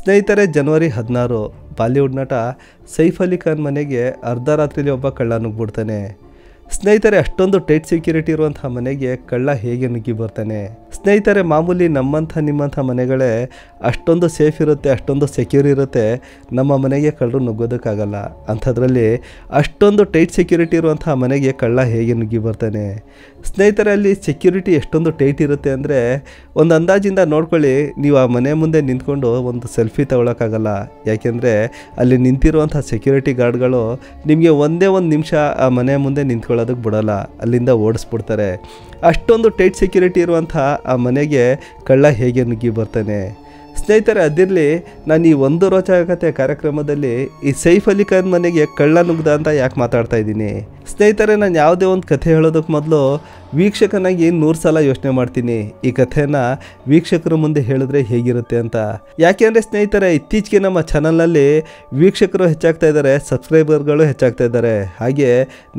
ಸ್ನೇಹಿತರೆ, ಜನವರಿ 16 ಬಾಲಿವುಡ್ ನಟ ಸೈಫ್ ಅಲಿ ಖಾನ್ ಮನೆಗೆ ಅರ್ಧರಾತ್ರಿಯಲ್ಲಿ ಒಬ್ಬ ಕಳ್ಳ ನುಗ್ಗಿಬಿಡ್ತಾನೆ. ಸ್ನೇಹಿತರೆ, ಅಷ್ಟೊಂದು ಟೈಟ್ ಸೆಕ್ಯೂರಿಟಿ ಇರುವಂಥ ಮನೆಗೆ ಕಳ್ಳ ಹೇಗೆ ನುಗ್ಗಿ ಬರ್ತಾನೆ? ಸ್ನೇಹಿತರೆ, ಮಾಮೂಲಿ ನಿಮ್ಮಂಥ ಮನೆಗಳೇ ಅಷ್ಟೊಂದು ಸೇಫ್ ಇರುತ್ತೆ, ಅಷ್ಟೊಂದು ಸೆಕ್ಯೂರ್ ಇರುತ್ತೆ. ನಮ್ಮ ಮನೆಗೆ ಕಳ್ಳರು ನುಗ್ಗೋದಕ್ಕಾಗಲ್ಲ. ಅಂಥದ್ರಲ್ಲಿ ಅಷ್ಟೊಂದು ಟೈಟ್ ಸೆಕ್ಯೂರಿಟಿ ಇರುವಂಥ ಮನೆಗೆ ಕಳ್ಳ ಹೇಗೆ ನುಗ್ಗಿ ಬರ್ತಾನೆ? ಸ್ನೇಹಿತರೆ, ಅಲ್ಲಿ ಸೆಕ್ಯೂರಿಟಿ ಎಷ್ಟೊಂದು ಟೈಟ್ ಇರುತ್ತೆ ಅಂದರೆ ಒಂದು ಅಂದಾಜಿಂದ ನೋಡ್ಕೊಳ್ಳಿ. ನೀವು ಆ ಮನೆ ಮುಂದೆ ನಿಂತ್ಕೊಂಡು ಒಂದು ಸೆಲ್ಫಿ ತಗೊಳ್ಳೋಕ್ಕಾಗಲ್ಲ. ಯಾಕೆಂದರೆ ಅಲ್ಲಿ ನಿಂತಿರುವಂಥ ಸೆಕ್ಯೂರಿಟಿ ಗಾರ್ಡ್ಗಳು ನಿಮಗೆ ಒಂದೇ ಒಂದು ನಿಮಿಷ ಆ ಮನೆ ಮುಂದೆ ನಿಂತ್ಕೊಳ್ಳೋದಕ್ಕೆ ಬಿಡೋಲ್ಲ, ಅಲ್ಲಿಂದ ಓಡಿಸ್ಬಿಡ್ತಾರೆ. ಅಷ್ಟೊಂದು ಟೈಟ್ ಸೆಕ್ಯೂರಿಟಿ ಇರುವಂಥ ಆ ಮನೆಗೆ ಕಳ್ಳ ಹೇಗೆ ನುಗ್ಗಿ ಬರ್ತಾನೆ? ಸ್ನೇಹಿತರೆ, ಅದಿರಲಿ, ನಾನು ಈ ಒಂದು ರೋಚಕತೆ ಕಾರ್ಯಕ್ರಮದಲ್ಲಿ ಈ ಸೈಫ್ ಅಲಿ ಖಾನ್ ಮನೆಗೆ ಕಳ್ಳ ನುಗ್ದ ಅಂತ ಯಾಕೆ ಮಾತಾಡ್ತಾ ಇದ್ದೀನಿ? ಸ್ನೇಹಿತರೆ, ನಾನು ಯಾವುದೇ ಒಂದು ಕಥೆ ಹೇಳೋದಕ್ಕೆ ಮೊದಲು ವೀಕ್ಷಕನಾಗಿ 100 ಸಲ ಯೋಚನೆ ಮಾಡ್ತೀನಿ, ಈ ಕಥೆನ ವೀಕ್ಷಕರ ಮುಂದೆ ಹೇಳಿದ್ರೆ ಹೇಗಿರುತ್ತೆ ಅಂತ. ಯಾಕೆಂದರೆ ಸ್ನೇಹಿತರೆ, ಇತ್ತೀಚೆಗೆ ನಮ್ಮ ಚಾನಲ್ನಲ್ಲಿ ವೀಕ್ಷಕರು ಹೆಚ್ಚಾಗ್ತಾ ಇದ್ದಾರೆ, ಸಬ್ಸ್ಕ್ರೈಬರ್ಗಳು ಹೆಚ್ಚಾಗ್ತಾ ಇದ್ದಾರೆ. ಹಾಗೆ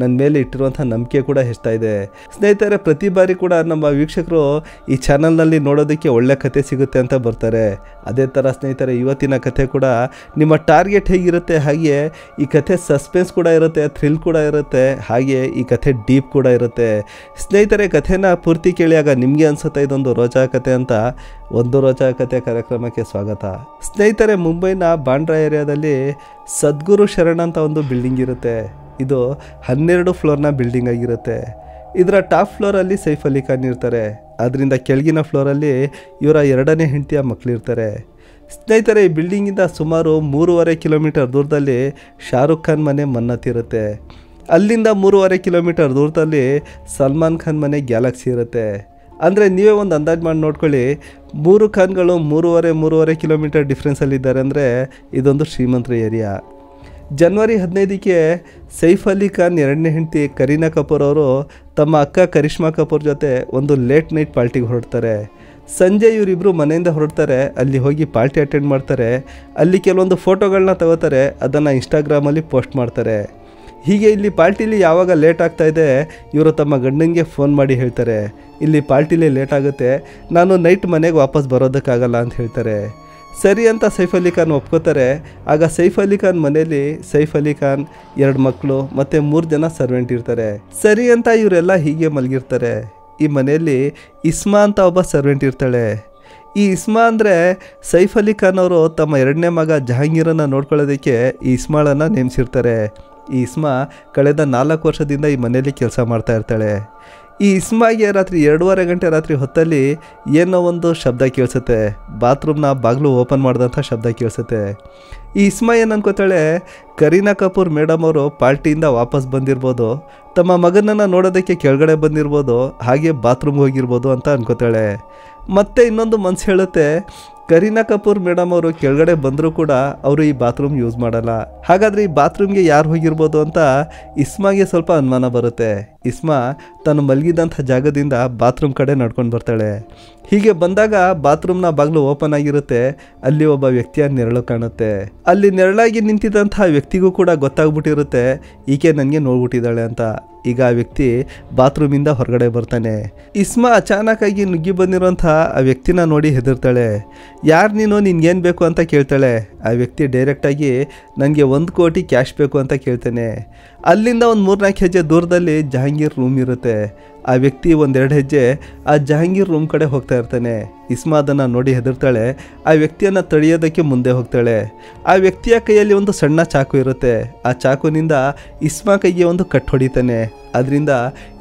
ನನ್ನ ಮೇಲೆ ಇಟ್ಟಿರುವಂಥ ನಂಬಿಕೆ ಕೂಡ ಹೆಚ್ಚಾಗ್ತಾ ಇದೆ. ಸ್ನೇಹಿತರೆ, ಪ್ರತಿ ಬಾರಿ ಕೂಡ ನಮ್ಮ ವೀಕ್ಷಕರು ಈ ಚಾನಲ್ನಲ್ಲಿ ನೋಡೋದಕ್ಕೆ ಒಳ್ಳೆ ಕಥೆ ಸಿಗುತ್ತೆ ಅಂತ ಬರ್ತಾರೆ. ಅದೇ ಥರ ಸ್ನೇಹಿತರೆ, ಇವತ್ತಿನ ಕಥೆ ಕೂಡ ನಿಮ್ಮ ಟಾರ್ಗೆಟ್ ಹೇಗಿರುತ್ತೆ ಹಾಗೆ ಈ ಕಥೆ ಸಸ್ಪೆನ್ಸ್ ಕೂಡ ಇರುತ್ತೆ, ಥ್ರಿಲ್ ಕೂಡ ಇರುತ್ತೆ, ಹಾಗೆ ಈ ಕಥೆ ಡೀಪ್ ಕೂಡ ಇರುತ್ತೆ. ಸ್ನೇಹಿತರೆ, ಕಥೆನ ಪೂರ್ತಿ ಕೇಳಿಯಾಗ ನಿಮಗೆ ಅನಿಸುತ್ತೆ ಇದೊಂದು ರೋಚಕ ಕಥೆ ಅಂತ. ಒಂದು ರೋಚಕ ಕಥೆ ಕಾರ್ಯಕ್ರಮಕ್ಕೆ ಸ್ವಾಗತ. ಸ್ನೇಹಿತರೆ, ಮುಂಬೈನ ಬಾಂಡ್ರಾ ಏರಿಯಾದಲ್ಲಿ ಸದ್ಗುರು ಶರಣ್ ಅಂತ ಒಂದು ಬಿಲ್ಡಿಂಗ್ ಇರುತ್ತೆ. ಇದು 12 ಫ್ಲೋರ್ನ ಬಿಲ್ಡಿಂಗ್ ಆಗಿರುತ್ತೆ. ಇದರ ಟಾಪ್ ಫ್ಲೋರಲ್ಲಿ ಸೈಫ್ ಅಲಿ ಖಾನ್ ಇರ್ತಾರೆ. ಅದರಿಂದ ಕೆಳಗಿನ ಫ್ಲೋರಲ್ಲಿ ಇವರ 2ನೇ ಹೆಂಡತಿಯ ಮಕ್ಕಳಿರ್ತಾರೆ. ಸ್ನೇಹಿತರೆ, ಈ ಬಿಲ್ಡಿಂಗಿಂದ ಸುಮಾರು 3.5 ಕಿಲೋಮೀಟರ್ ದೂರದಲ್ಲಿ ಶಾರುಖ್ ಖಾನ್ ಮನೆ ಮನ್ನತ್ ಇರುತ್ತೆ. ಅಲ್ಲಿಂದ 3.5 ಕಿಲೋಮೀಟರ್ ದೂರದಲ್ಲಿ ಸಲ್ಮಾನ್ ಖಾನ್ ಮನೆ ಗ್ಯಾಲಕ್ಸಿ ಇರುತ್ತೆ. ಅಂದರೆ ನೀವೇ ಒಂದು ಅಂದಾಜು ಮಾಡಿ ನೋಡ್ಕೊಳ್ಳಿ, 3 ಖಾನ್ಗಳು 3.5 ಕಿಲೋಮೀಟರ್ ಡಿಫ್ರೆನ್ಸಲ್ಲಿದ್ದಾರೆ ಅಂದರೆ ಇದೊಂದು ಶ್ರೀಮಂತರ ಏರಿಯಾ. ಜನವರಿ 15ಕ್ಕೆ ಸೈಫ್ ಅಲಿ ಖಾನ್ 2ನೇ ಹೆಂಡತಿ ಕರೀನಾ ಕಪೂರ್ ಅವರು ತಮ್ಮ ಅಕ್ಕ ಕರಿಷ್ಮಾ ಕಪೂರ್ ಜೊತೆ ಒಂದು ಲೇಟ್ ನೈಟ್ ಪಾರ್ಟಿಗೆ ಹೊರಡ್ತಾರೆ. ಸಂಜೆ ಇವರಿಬ್ಬರು ಮನೆಯಿಂದ ಹೊರಡ್ತಾರೆ. ಅಲ್ಲಿ ಹೋಗಿ ಪಾರ್ಟಿ ಅಟೆಂಡ್ ಮಾಡ್ತಾರೆ. ಅಲ್ಲಿ ಕೆಲವೊಂದು ಫೋಟೋಗಳನ್ನ ತಗೋತಾರೆ, ಅದನ್ನು ಇನ್ಸ್ಟಾಗ್ರಾಮಲ್ಲಿ ಪೋಸ್ಟ್ ಮಾಡ್ತಾರೆ. ಹೀಗೆ ಇಲ್ಲಿ ಪಾರ್ಟಿಲಿ ಯಾವಾಗ ಲೇಟ್ ಆಗ್ತಾ ಇದೆ ಇವರು ತಮ್ಮ ಗಂಡನಿಗೆ ಫೋನ್ ಮಾಡಿ ಹೇಳ್ತಾರೆ, ಇಲ್ಲಿ ಪಾರ್ಟಿಲಿ ಲೇಟ್ ಆಗುತ್ತೆ, ನಾನು ನೈಟ್ ಮನೆಗೆ ವಾಪಸ್ ಬರೋದಕ್ಕಾಗಲ್ಲ ಅಂತ ಹೇಳ್ತಾರೆ. ಸರಿ ಅಂತ ಸೈಫ್ ಅಲಿ ಖಾನ್ ಒಪ್ಕೋತಾರೆ. ಆಗ ಸೈಫ್ ಅಲಿ ಖಾನ್ ಮನೆಯಲ್ಲಿ ಸೈಫ್ ಅಲಿ ಖಾನ್ 2 ಮಕ್ಕಳು ಮತ್ತು 3 ಜನ ಸರ್ವೆಂಟ್ ಇರ್ತಾರೆ. ಸರಿ ಅಂತ ಇವರೆಲ್ಲ ಹೀಗೆ ಮಲಗಿರ್ತಾರೆ. ಈ ಮನೆಯಲ್ಲಿ ಇಸ್ಮಾ ಅಂತ ಒಬ್ಬ ಸರ್ವೆಂಟ್ ಇರ್ತಾಳೆ. ಈ ಇಸ್ಮಾ ಅಂದರೆ ಸೈಫ್ ಅಲಿ ಖಾನ್ ಅವರು ತಮ್ಮ 2ನೇ ಮಗ ಜಹಾಂಗೀರನ್ನು ನೋಡ್ಕೊಳ್ಳೋದಕ್ಕೆ ಈ ಇಸ್ಮಾಳನ್ನು ನೇಮಿಸಿರ್ತಾರೆ. ಈ ಇಸ್ಮಾ ಕಳೆದ 4 ವರ್ಷದಿಂದ ಈ ಮನೆಯಲ್ಲಿ ಕೆಲಸ ಮಾಡ್ತಾ ಇರ್ತಾಳೆ. ಈ ಇಸ್ಮಾಗೆ ರಾತ್ರಿ 2:30 ಗಂಟೆ ರಾತ್ರಿ ಹೊತ್ತಲ್ಲಿ ಏನೋ ಒಂದು ಶಬ್ದ ಕೇಳಿಸುತ್ತೆ. ಬಾತ್ರೂಮ್ನ ಬಾಗಿಲು ಓಪನ್ ಮಾಡಿದಂಥ ಶಬ್ದ ಕೇಳಿಸುತ್ತೆ. ಈ ಇಸ್ಮಾ ಏನು ಅನ್ಕೋತಾಳೆ, ಕರೀನಾ ಕಪೂರ್ ಮೇಡಮ್ ಅವರು ಪಾರ್ಟಿಯಿಂದ ವಾಪಸ್ ಬಂದಿರ್ಬೋದು, ತಮ್ಮ ಮಗನನ್ನು ನೋಡೋದಕ್ಕೆ ಕೆಳಗಡೆ ಬಂದಿರ್ಬೋದು, ಹಾಗೆ ಬಾತ್ರೂಮ್ಗೆ ಹೋಗಿರ್ಬೋದು ಅಂತ ಅನ್ಕೋತಾಳೆ. ಮತ್ತೆ ಇನ್ನೊಂದು ಮನಸ್ಸು ಹೇಳುತ್ತೆ, ಕರೀನಾ ಕಪೂರ್ ಮೇಡಮ್ ಅವರು ಕೆಳಗಡೆ ಬಂದರೂ ಕೂಡ ಅವರು ಈ ಬಾತ್ರೂಮ್ ಯೂಸ್ ಮಾಡಲ್ಲ, ಹಾಗಾದರೆ ಈ ಬಾತ್ರೂಮ್ಗೆ ಯಾರು ಹೋಗಿರ್ಬೋದು ಅಂತ ಇಸ್ಮಾಗೆ ಸ್ವಲ್ಪ ಅನುಮಾನ ಬರುತ್ತೆ. ಇಸ್ಮಾ ತಾನು ಮಲಗಿದಂಥ ಜಾಗದಿಂದ ಬಾತ್ರೂಮ್ ಕಡೆ ನಡ್ಕೊಂಡು ಬರ್ತಾಳೆ. ಹೀಗೆ ಬಂದಾಗ ಬಾತ್ರೂಮ್ನ ಬಾಗಿಲು ಓಪನ್ ಆಗಿರುತ್ತೆ. ಅಲ್ಲಿ ಒಬ್ಬ ವ್ಯಕ್ತಿಯ ನೆರಳು ಕಾಣುತ್ತೆ. ಅಲ್ಲಿ ನೆರಳಾಗಿ ನಿಂತಿದ್ದಂಥ ವ್ಯಕ್ತಿಗೂ ಕೂಡ ಗೊತ್ತಾಗ್ಬಿಟ್ಟಿರುತ್ತೆ ಈಕೆ ನನಗೆ ನೋಡ್ಬಿಟ್ಟಿದ್ದಾಳೆ ಅಂತ. ಈಗ ಆ ವ್ಯಕ್ತಿ ಬಾತ್ರೂಮಿಂದ ಹೊರಗಡೆ ಬರ್ತಾನೆ. ಇಸ್ಮಾ ಅಚಾನಕ್ಕಾಗಿ ನುಗ್ಗಿ ಬಂದಿರೋಂಥ ಆ ವ್ಯಕ್ತಿನ ನೋಡಿ ಹೆದರ್ತಾಳೆ. ಯಾರು ನೀನು, ನಿನ್ಗೇನು ಬೇಕು ಅಂತ ಕೇಳ್ತಾಳೆ. ಆ ವ್ಯಕ್ತಿ ಡೈರೆಕ್ಟಾಗಿ ನನಗೆ 1 ಕೋಟಿ ಕ್ಯಾಶ್ ಬೇಕು ಅಂತ ಕೇಳ್ತಾನೆ. ಅಲ್ಲಿಂದ ಒಂದು 3-4 ಹೆಜ್ಜೆ ದೂರದಲ್ಲಿ ಜಹಾಂಗೀರ್ ರೂಮ್ ಇರುತ್ತೆ. ಆ ವ್ಯಕ್ತಿ 1-2 ಹೆಜ್ಜೆ ಆ ಜಹಾಂಗೀರ್ ರೂಮ್ ಕಡೆ ಹೋಗ್ತಾ ಇರ್ತಾನೆ. ಇಸ್ಮಾ ಅದನ್ನು ನೋಡಿ ಹೆದರ್ತಾಳೆ. ಆ ವ್ಯಕ್ತಿಯನ್ನು ತಡೆಯೋದಕ್ಕೆ ಮುಂದೆ ಹೋಗ್ತಾಳೆ. ಆ ವ್ಯಕ್ತಿಯ ಕೈಯಲ್ಲಿ ಒಂದು ಸಣ್ಣ ಚಾಕು ಇರುತ್ತೆ. ಆ ಚಾಕುನಿಂದ ಇಸ್ಮಾ ಕೈಗೆ ಒಂದು ಕಟ್ ಹೊಡಿತಾನೆ. ಅದರಿಂದ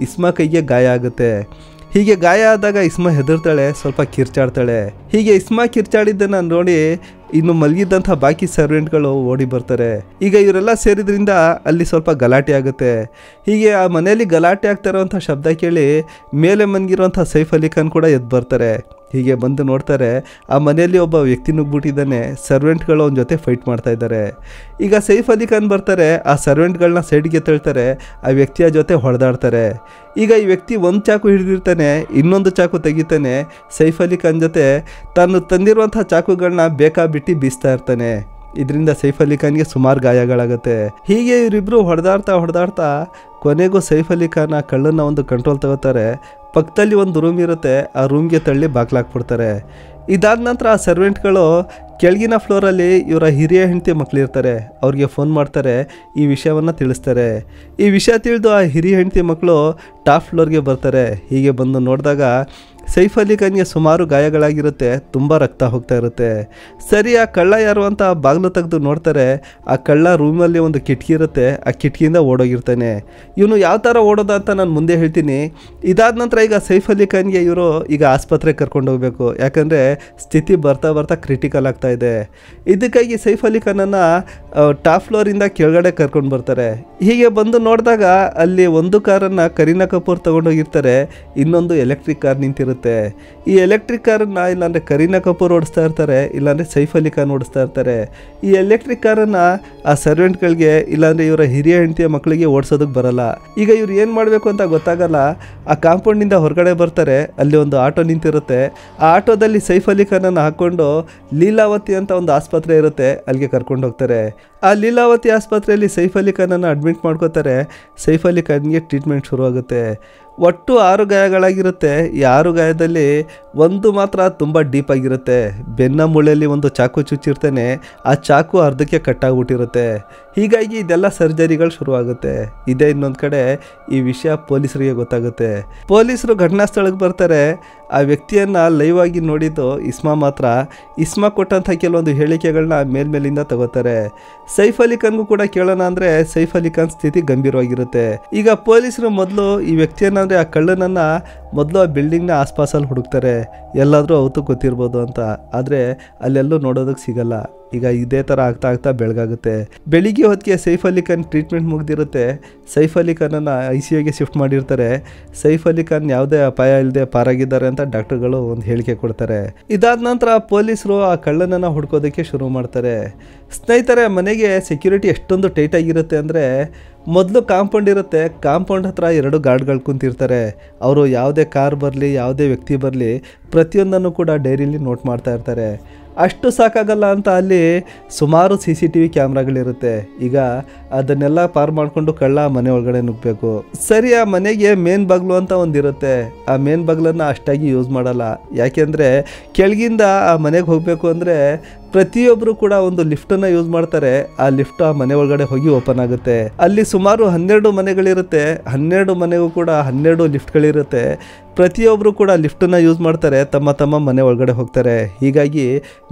ಇಸ್ಮಾ ಕೈಗೆ ಗಾಯ ಆಗುತ್ತೆ. ಹೀಗೆ ಗಾಯ ಆದಾಗ ಇಸ್ಮಾ ಹೆದರ್ತಾಳೆ, ಸ್ವಲ್ಪ ಕಿರ್ಚಾಡ್ತಾಳೆ. ಹೀಗೆ ಇಸ್ಮಾ ಕಿರ್ಚಾಡಿದ್ದನ್ನು ನೋಡಿ ಇನ್ನು ಮಲಗಿದ್ದಂಥ ಬಾಕಿ ಸರ್ವೆಂಟ್ಗಳು ಓಡಿ ಬರ್ತಾರೆ. ಈಗ ಇವರೆಲ್ಲ ಸೇರಿದ್ರಿಂದ ಅಲ್ಲಿ ಸ್ವಲ್ಪ ಗಲಾಟೆ ಆಗುತ್ತೆ. ಹೀಗೆ ಆ ಮನೆಯಲ್ಲಿ ಗಲಾಟೆ ಆಗ್ತಾ ಇರೋವಂಥ ಶಬ್ದ ಕೇಳಿ ಮೇಲೆ ಮಲಗಿರುವಂಥ ಸೈಫ್ ಅಲಿ ಖಾನ್ ಕೂಡ ಎದ್ದು ಬರ್ತಾರೆ. ಹೀಗೆ ಬಂದು ನೋಡ್ತಾರೆ, ಆ ಮನೆಯಲ್ಲಿ ಒಬ್ಬ ವ್ಯಕ್ತಿ ನುಗ್ಬಿಟ್ಟಿದ್ದಾನೆ. ಸರ್ವೆಂಟ್ಗಳು ಅವನ ಜೊತೆ ಫೈಟ್ ಮಾಡ್ತಾ ಇದ್ದಾರೆ. ಈಗ ಸೈಫ್ ಅಲಿ ಖಾನ್ ಬರ್ತಾರೆ, ಆ ಸರ್ವೆಂಟ್ಗಳನ್ನ ಸೈಡ್ಗೆ ತಳ್ತಾರೆ, ಆ ವ್ಯಕ್ತಿಯ ಜೊತೆ ಹೊಡೆದಾಡ್ತಾರೆ. ಈಗ ಈ ವ್ಯಕ್ತಿ ಒಂದು ಚಾಕು ಹಿಡಿದಿರ್ತಾನೆ, ಇನ್ನೊಂದು ಚಾಕು ತೆಗಿತಾನೆ. ಸೈಫ್ ಅಲಿ ಖಾನ್ ಜೊತೆ ತಾನು ತಂದಿರುವಂಥ ಚಾಕುಗಳನ್ನ ಬೇಕಾಬಿಟ್ಟು ಬೀಸ್ತಾ ಇರ್ತಾನೆ. ಇದರಿಂದ ಸೈಫ್ ಅಲಿ ಖಾನ್ಗೆ ಸುಮಾರು ಗಾಯಗಳಾಗುತ್ತೆ. ಹೀಗೆ ಇವರಿಬ್ಬರು ಹೊಡೆದಾಡ್ತಾ ಕೊನೆಗೂ ಸೈಫ್ ಅಲಿ ಖಾನ್ ಆ ಕಳ್ಳನ್ನ ಒಂದು ಕಂಟ್ರೋಲ್ ತಗೋತಾರೆ. ಪಕ್ಕದಲ್ಲಿ ಒಂದು ರೂಮ್ ಇರುತ್ತೆ, ಆ ರೂಮ್ಗೆ ತಳ್ಳಿ ಬಾಗ್ಲಾಕ್ಬಿಡ್ತಾರೆ. ಇದಾದ ನಂತರ ಆ ಸರ್ವೆಂಟ್ಗಳು ಕೆಳಗಿನ ಫ್ಲೋರಲ್ಲಿ ಇವರ ಹಿರಿಯ ಹೆಂಡತಿ ಮಕ್ಕಳಿರ್ತಾರೆ, ಅವ್ರಿಗೆ ಫೋನ್ ಮಾಡ್ತಾರೆ, ಈ ವಿಷಯವನ್ನು ತಿಳಿಸ್ತಾರೆ. ಈ ವಿಷಯ ತಿಳಿದು ಆ ಹಿರಿಯ ಹೆಂಡತಿ ಮಕ್ಕಳು ಟಾಪ್ ಫ್ಲೋರ್ಗೆ ಬರ್ತಾರೆ. ಹೀಗೆ ಬಂದು ನೋಡಿದಾಗ ಸೈಫ್ ಅಲಿ ಖಾನ್ಗೆ ಸುಮಾರು ಗಾಯಗಳಾಗಿರುತ್ತೆ, ತುಂಬ ರಕ್ತ ಹೋಗ್ತಾ ಇರುತ್ತೆ. ಸರಿ, ಆ ಕಳ್ಳ ಯಾರು ಅಂತ ಬಾಗಿಲು ತೆಗೆದು ನೋಡ್ತಾರೆ. ಆ ಕಳ್ಳ ರೂಮಲ್ಲಿ ಒಂದು ಕಿಟಕಿ ಇರುತ್ತೆ, ಆ ಕಿಟಕಿಯಿಂದ ಓಡೋಗಿರ್ತಾನೆ. ಇವನು ಯಾವ ಥರ ಓಡೋದ ಅಂತ ನಾನು ಮುಂದೆ ಹೇಳ್ತೀನಿ. ಇದಾದ ನಂತರ ಈಗ ಸೈಫ್ ಅಲಿ ಖಾನ್ಗೆ ಇವರು ಈಗ ಆಸ್ಪತ್ರೆಗೆ ಕರ್ಕೊಂಡು ಹೋಗಬೇಕು, ಯಾಕಂದರೆ ಸ್ಥಿತಿ ಬರ್ತಾ ಬರ್ತಾ ಕ್ರಿಟಿಕಲ್ ಆಗ್ತಾ ಇದೆ. ಇದಕ್ಕಾಗಿ ಸೈಫ್ ಅಲಿ ಖಾನನ್ನು ಟಾಪ್ ಫ್ಲೋರಿಂದ ಕೆಳಗಡೆ ಕರ್ಕೊಂಡು ಬರ್ತಾರೆ. ಹೀಗೆ ಬಂದು ನೋಡಿದಾಗ ಅಲ್ಲಿ ಒಂದು ಕಾರನ್ನು ಕರೀನಾ ಕಪೂರ್ ತೊಗೊಂಡೋಗಿರ್ತಾರೆ, ಇನ್ನೊಂದು ಎಲೆಕ್ಟ್ರಿಕ್ ಕಾರ್ ನಿಂತಿರುತ್ತೆ. ಈ ಎಲೆಕ್ಟ್ರಿಕ್ ಕಾರನ್ನು ಇಲ್ಲಾಂದರೆ ಕರೀನಾ ಕಪೂರ್ ಓಡಿಸ್ತಾ ಇರ್ತಾರೆ, ಇಲ್ಲಾಂದರೆ ಸೈಫ್ ಅಲಿ ಖಾನ್ ಓಡಿಸ್ತಾ ಇರ್ತಾರೆ. ಈ ಎಲೆಕ್ಟ್ರಿಕ್ ಕಾರನ್ನು ಆ ಸರ್ವೆಂಟ್ಗಳಿಗೆ ಇಲ್ಲಾಂದರೆ ಇವರ ಹಿರಿಯ ಹೆಂಡತಿಯ ಮಕ್ಕಳಿಗೆ ಓಡಿಸೋದಕ್ಕೆ ಬರಲ್ಲ. ಈಗ ಇವ್ರು ಏನು ಮಾಡಬೇಕು ಅಂತ ಗೊತ್ತಾಗಲ್ಲ. ಆ ಕಾಂಪೌಂಡಿಂದ ಹೊರಗಡೆ ಬರ್ತಾರೆ, ಅಲ್ಲಿ ಒಂದು ಆಟೋ ನಿಂತಿರುತ್ತೆ. ಆ ಆಟೋದಲ್ಲಿ ಸೈಫ್ ಅಲಿ ಖಾನನ್ನು ಹಾಕ್ಕೊಂಡು ಲೀಲಾವತಿ ಅಂತ ಒಂದು ಆಸ್ಪತ್ರೆ ಇರುತ್ತೆ, ಅಲ್ಲಿಗೆ ಕರ್ಕೊಂಡು ಹೋಗ್ತಾರೆ. ಆ ಲೀಲಾವತಿ ಆಸ್ಪತ್ರೆಯಲ್ಲಿ ಸೈಫ್ ಅಲಿ ಖಾನನ್ನು ಅಡ್ಮಿಟ್ ಮಾಡ್ಕೋತಾರೆ. ಸೈಫ್ ಅಲಿ ಖಾನ್ಗೆ ಟ್ರೀಟ್ಮೆಂಟ್ ಶುರುವಾಗುತ್ತೆ. ಒಟ್ಟು 6 ಗಾಯಗಳಾಗಿರುತ್ತೆ. ಈ 6 ಗಾಯದಲ್ಲಿ ಒಂದು ಮಾತ್ರ ತುಂಬ ಡೀಪ್ ಆಗಿರುತ್ತೆ. ಬೆನ್ನ ಮೂಳೆಯಲ್ಲಿ ಒಂದು ಚಾಕು ಚುಚ್ಚಿರ್ತಾನೆ, ಆ ಚಾಕು ಅರ್ಧಕ್ಕೆ ಕಟ್ಟಾಗ್ಬಿಟ್ಟಿರುತ್ತೆ. ಹೀಗಾಗಿ ಇದೆಲ್ಲ ಸರ್ಜರಿಗಳು ಶುರುವಾಗುತ್ತೆ. ಇದೇ ಇನ್ನೊಂದು ಕಡೆ ಈ ವಿಷಯ ಪೊಲೀಸರಿಗೆ ಗೊತ್ತಾಗುತ್ತೆ. ಪೊಲೀಸರು ಘಟನಾ ಸ್ಥಳಕ್ಕೆ ಬರ್ತಾರೆ. ಆ ವ್ಯಕ್ತಿಯನ್ನು ಲೈವ್ ಆಗಿ ನೋಡಿದ್ದು ಇಸ್ಮಾ ಮಾತ್ರ. ಇಸ್ಮಾ ಕೊಟ್ಟಂಥ ಕೆಲವೊಂದು ಹೇಳಿಕೆಗಳನ್ನ ಮೇಲ್ಮೇಲಿಂದ ತಗೋತಾರೆ. ಸೈಫ್ ಅಲಿ ಖಾನ್ಗೂ ಕೂಡ ಕೇಳೋಣ ಅಂದರೆ ಸೈಫ್ ಅಲಿ ಖಾನ್ ಸ್ಥಿತಿ ಗಂಭೀರವಾಗಿರುತ್ತೆ. ಈಗ ಪೊಲೀಸರು ಮೊದಲು ಈ ವ್ಯಕ್ತಿಯನ್ನು ಅಂದರೆ ಆ ಕಳ್ಳನನ್ನು ಮೊದಲು ಆ ಬಿಲ್ಡಿಂಗ್ನ ಆಸ್ಪಾಸಲ್ಲಿ ಹುಡುಕ್ತಾರೆ, ಎಲ್ಲಾದರೂ ಅವತ್ತು ಗೊತ್ತಿರ್ಬೋದು ಅಂತ. ಆದರೆ ಅಲ್ಲೆಲ್ಲೂ ನೋಡೋದಕ್ಕೆ ಸಿಗಲ್ಲ. ಈಗ ಇದೇ ಥರ ಆಗ್ತಾ ಆಗ್ತಾ ಬೆಳಗಾಗುತ್ತೆ. ಬೆಳಿಗ್ಗೆ ಹೊತ್ತಿಗೆ ಸೈಫ್ ಅಲಿ ಖಾನ್ ಟ್ರೀಟ್ಮೆಂಟ್ ಮುಗಿದಿರುತ್ತೆ. ಸೈಫ್ ಅಲಿ ಖಾನನ್ನು ICUಗೆ ಶಿಫ್ಟ್ ಮಾಡಿರ್ತಾರೆ. ಸೈಫ್ ಅಲಿ ಖಾನ್ ಯಾವುದೇ ಅಪಾಯ ಇಲ್ಲದೆ ಪಾರಾಗಿದ್ದಾರೆ ಅಂತ ಡಾಕ್ಟರ್ಗಳು ಒಂದು ಹೇಳಿಕೆ ಕೊಡ್ತಾರೆ. ಇದಾದ ನಂತರ ಪೊಲೀಸರು ಆ ಕಳ್ಳನನ್ನು ಹುಡ್ಕೋದಕ್ಕೆ ಶುರು ಮಾಡ್ತಾರೆ. ಸ್ನೇಹಿತರೆ, ಮನೆಗೆ ಸೆಕ್ಯೂರಿಟಿ ಎಷ್ಟೊಂದು ಟೈಟ್ ಆಗಿರುತ್ತೆ ಅಂದರೆ, ಮೊದಲು ಕಾಂಪೌಂಡ್ ಇರುತ್ತೆ, ಕಾಂಪೌಂಡ್ ಹತ್ರ 2 ಗಾರ್ಡ್ಗಳು ಕುಂತಿರ್ತಾರೆ. ಅವರು ಯಾವುದೇ ಕಾರ್ ಬರಲಿ, ಯಾವುದೇ ವ್ಯಕ್ತಿ ಬರಲಿ, ಪ್ರತಿಯೊಂದನ್ನು ಕೂಡ ಡೈರಿಲಿ ನೋಟ್ ಮಾಡ್ತಾ ಇರ್ತಾರೆ. ಅಷ್ಟು ಸಾಕಾಗಲ್ಲ ಅಂತ ಅಲ್ಲಿ ಸುಮಾರು CCTV ಕ್ಯಾಮ್ರಾಗಳಿರುತ್ತೆ. ಈಗ ಅದನ್ನೆಲ್ಲ ಪಾರ್ ಮಾಡಿಕೊಂಡು ಕಳ್ಳ ಮನೆ ಒಳಗಡೆ ನುಗ್ಗಬೇಕು. ಸರಿ, ಆ ಮನೆಗೆ ಮೇನ್ ಬಾಗಿಲು ಅಂತ ಒಂದಿರುತ್ತೆ. ಆ ಮೇನ್ ಬಾಗಿಲನ್ನು ಅಷ್ಟಾಗಿ ಯೂಸ್ ಮಾಡಲ್ಲ. ಯಾಕೆಂದರೆ ಕೆಳಗಿಂದ ಆ ಮನೆಗೆ ಹೋಗಬೇಕು ಅಂದರೆ ಪ್ರತಿಯೊಬ್ಬರು ಕೂಡ ಒಂದು ಲಿಫ್ಟನ್ನು ಯೂಸ್ ಮಾಡ್ತಾರೆ. ಆ ಲಿಫ್ಟ್ ಆ ಮನೆ ಒಳಗಡೆ ಹೋಗಿ ಓಪನ್ ಆಗುತ್ತೆ. ಅಲ್ಲಿ ಸುಮಾರು 12 ಮನೆಗಳಿರುತ್ತೆ. 12 ಮನೆಗೂ ಕೂಡ 12 ಲಿಫ್ಟ್ಗಳಿರುತ್ತೆ. ಪ್ರತಿಯೊಬ್ಬರು ಕೂಡ ಲಿಫ್ಟನ್ನು ಯೂಸ್ ಮಾಡ್ತಾರೆ, ತಮ್ಮ ತಮ್ಮ ಮನೆ ಒಳಗಡೆ ಹೋಗ್ತಾರೆ. ಹೀಗಾಗಿ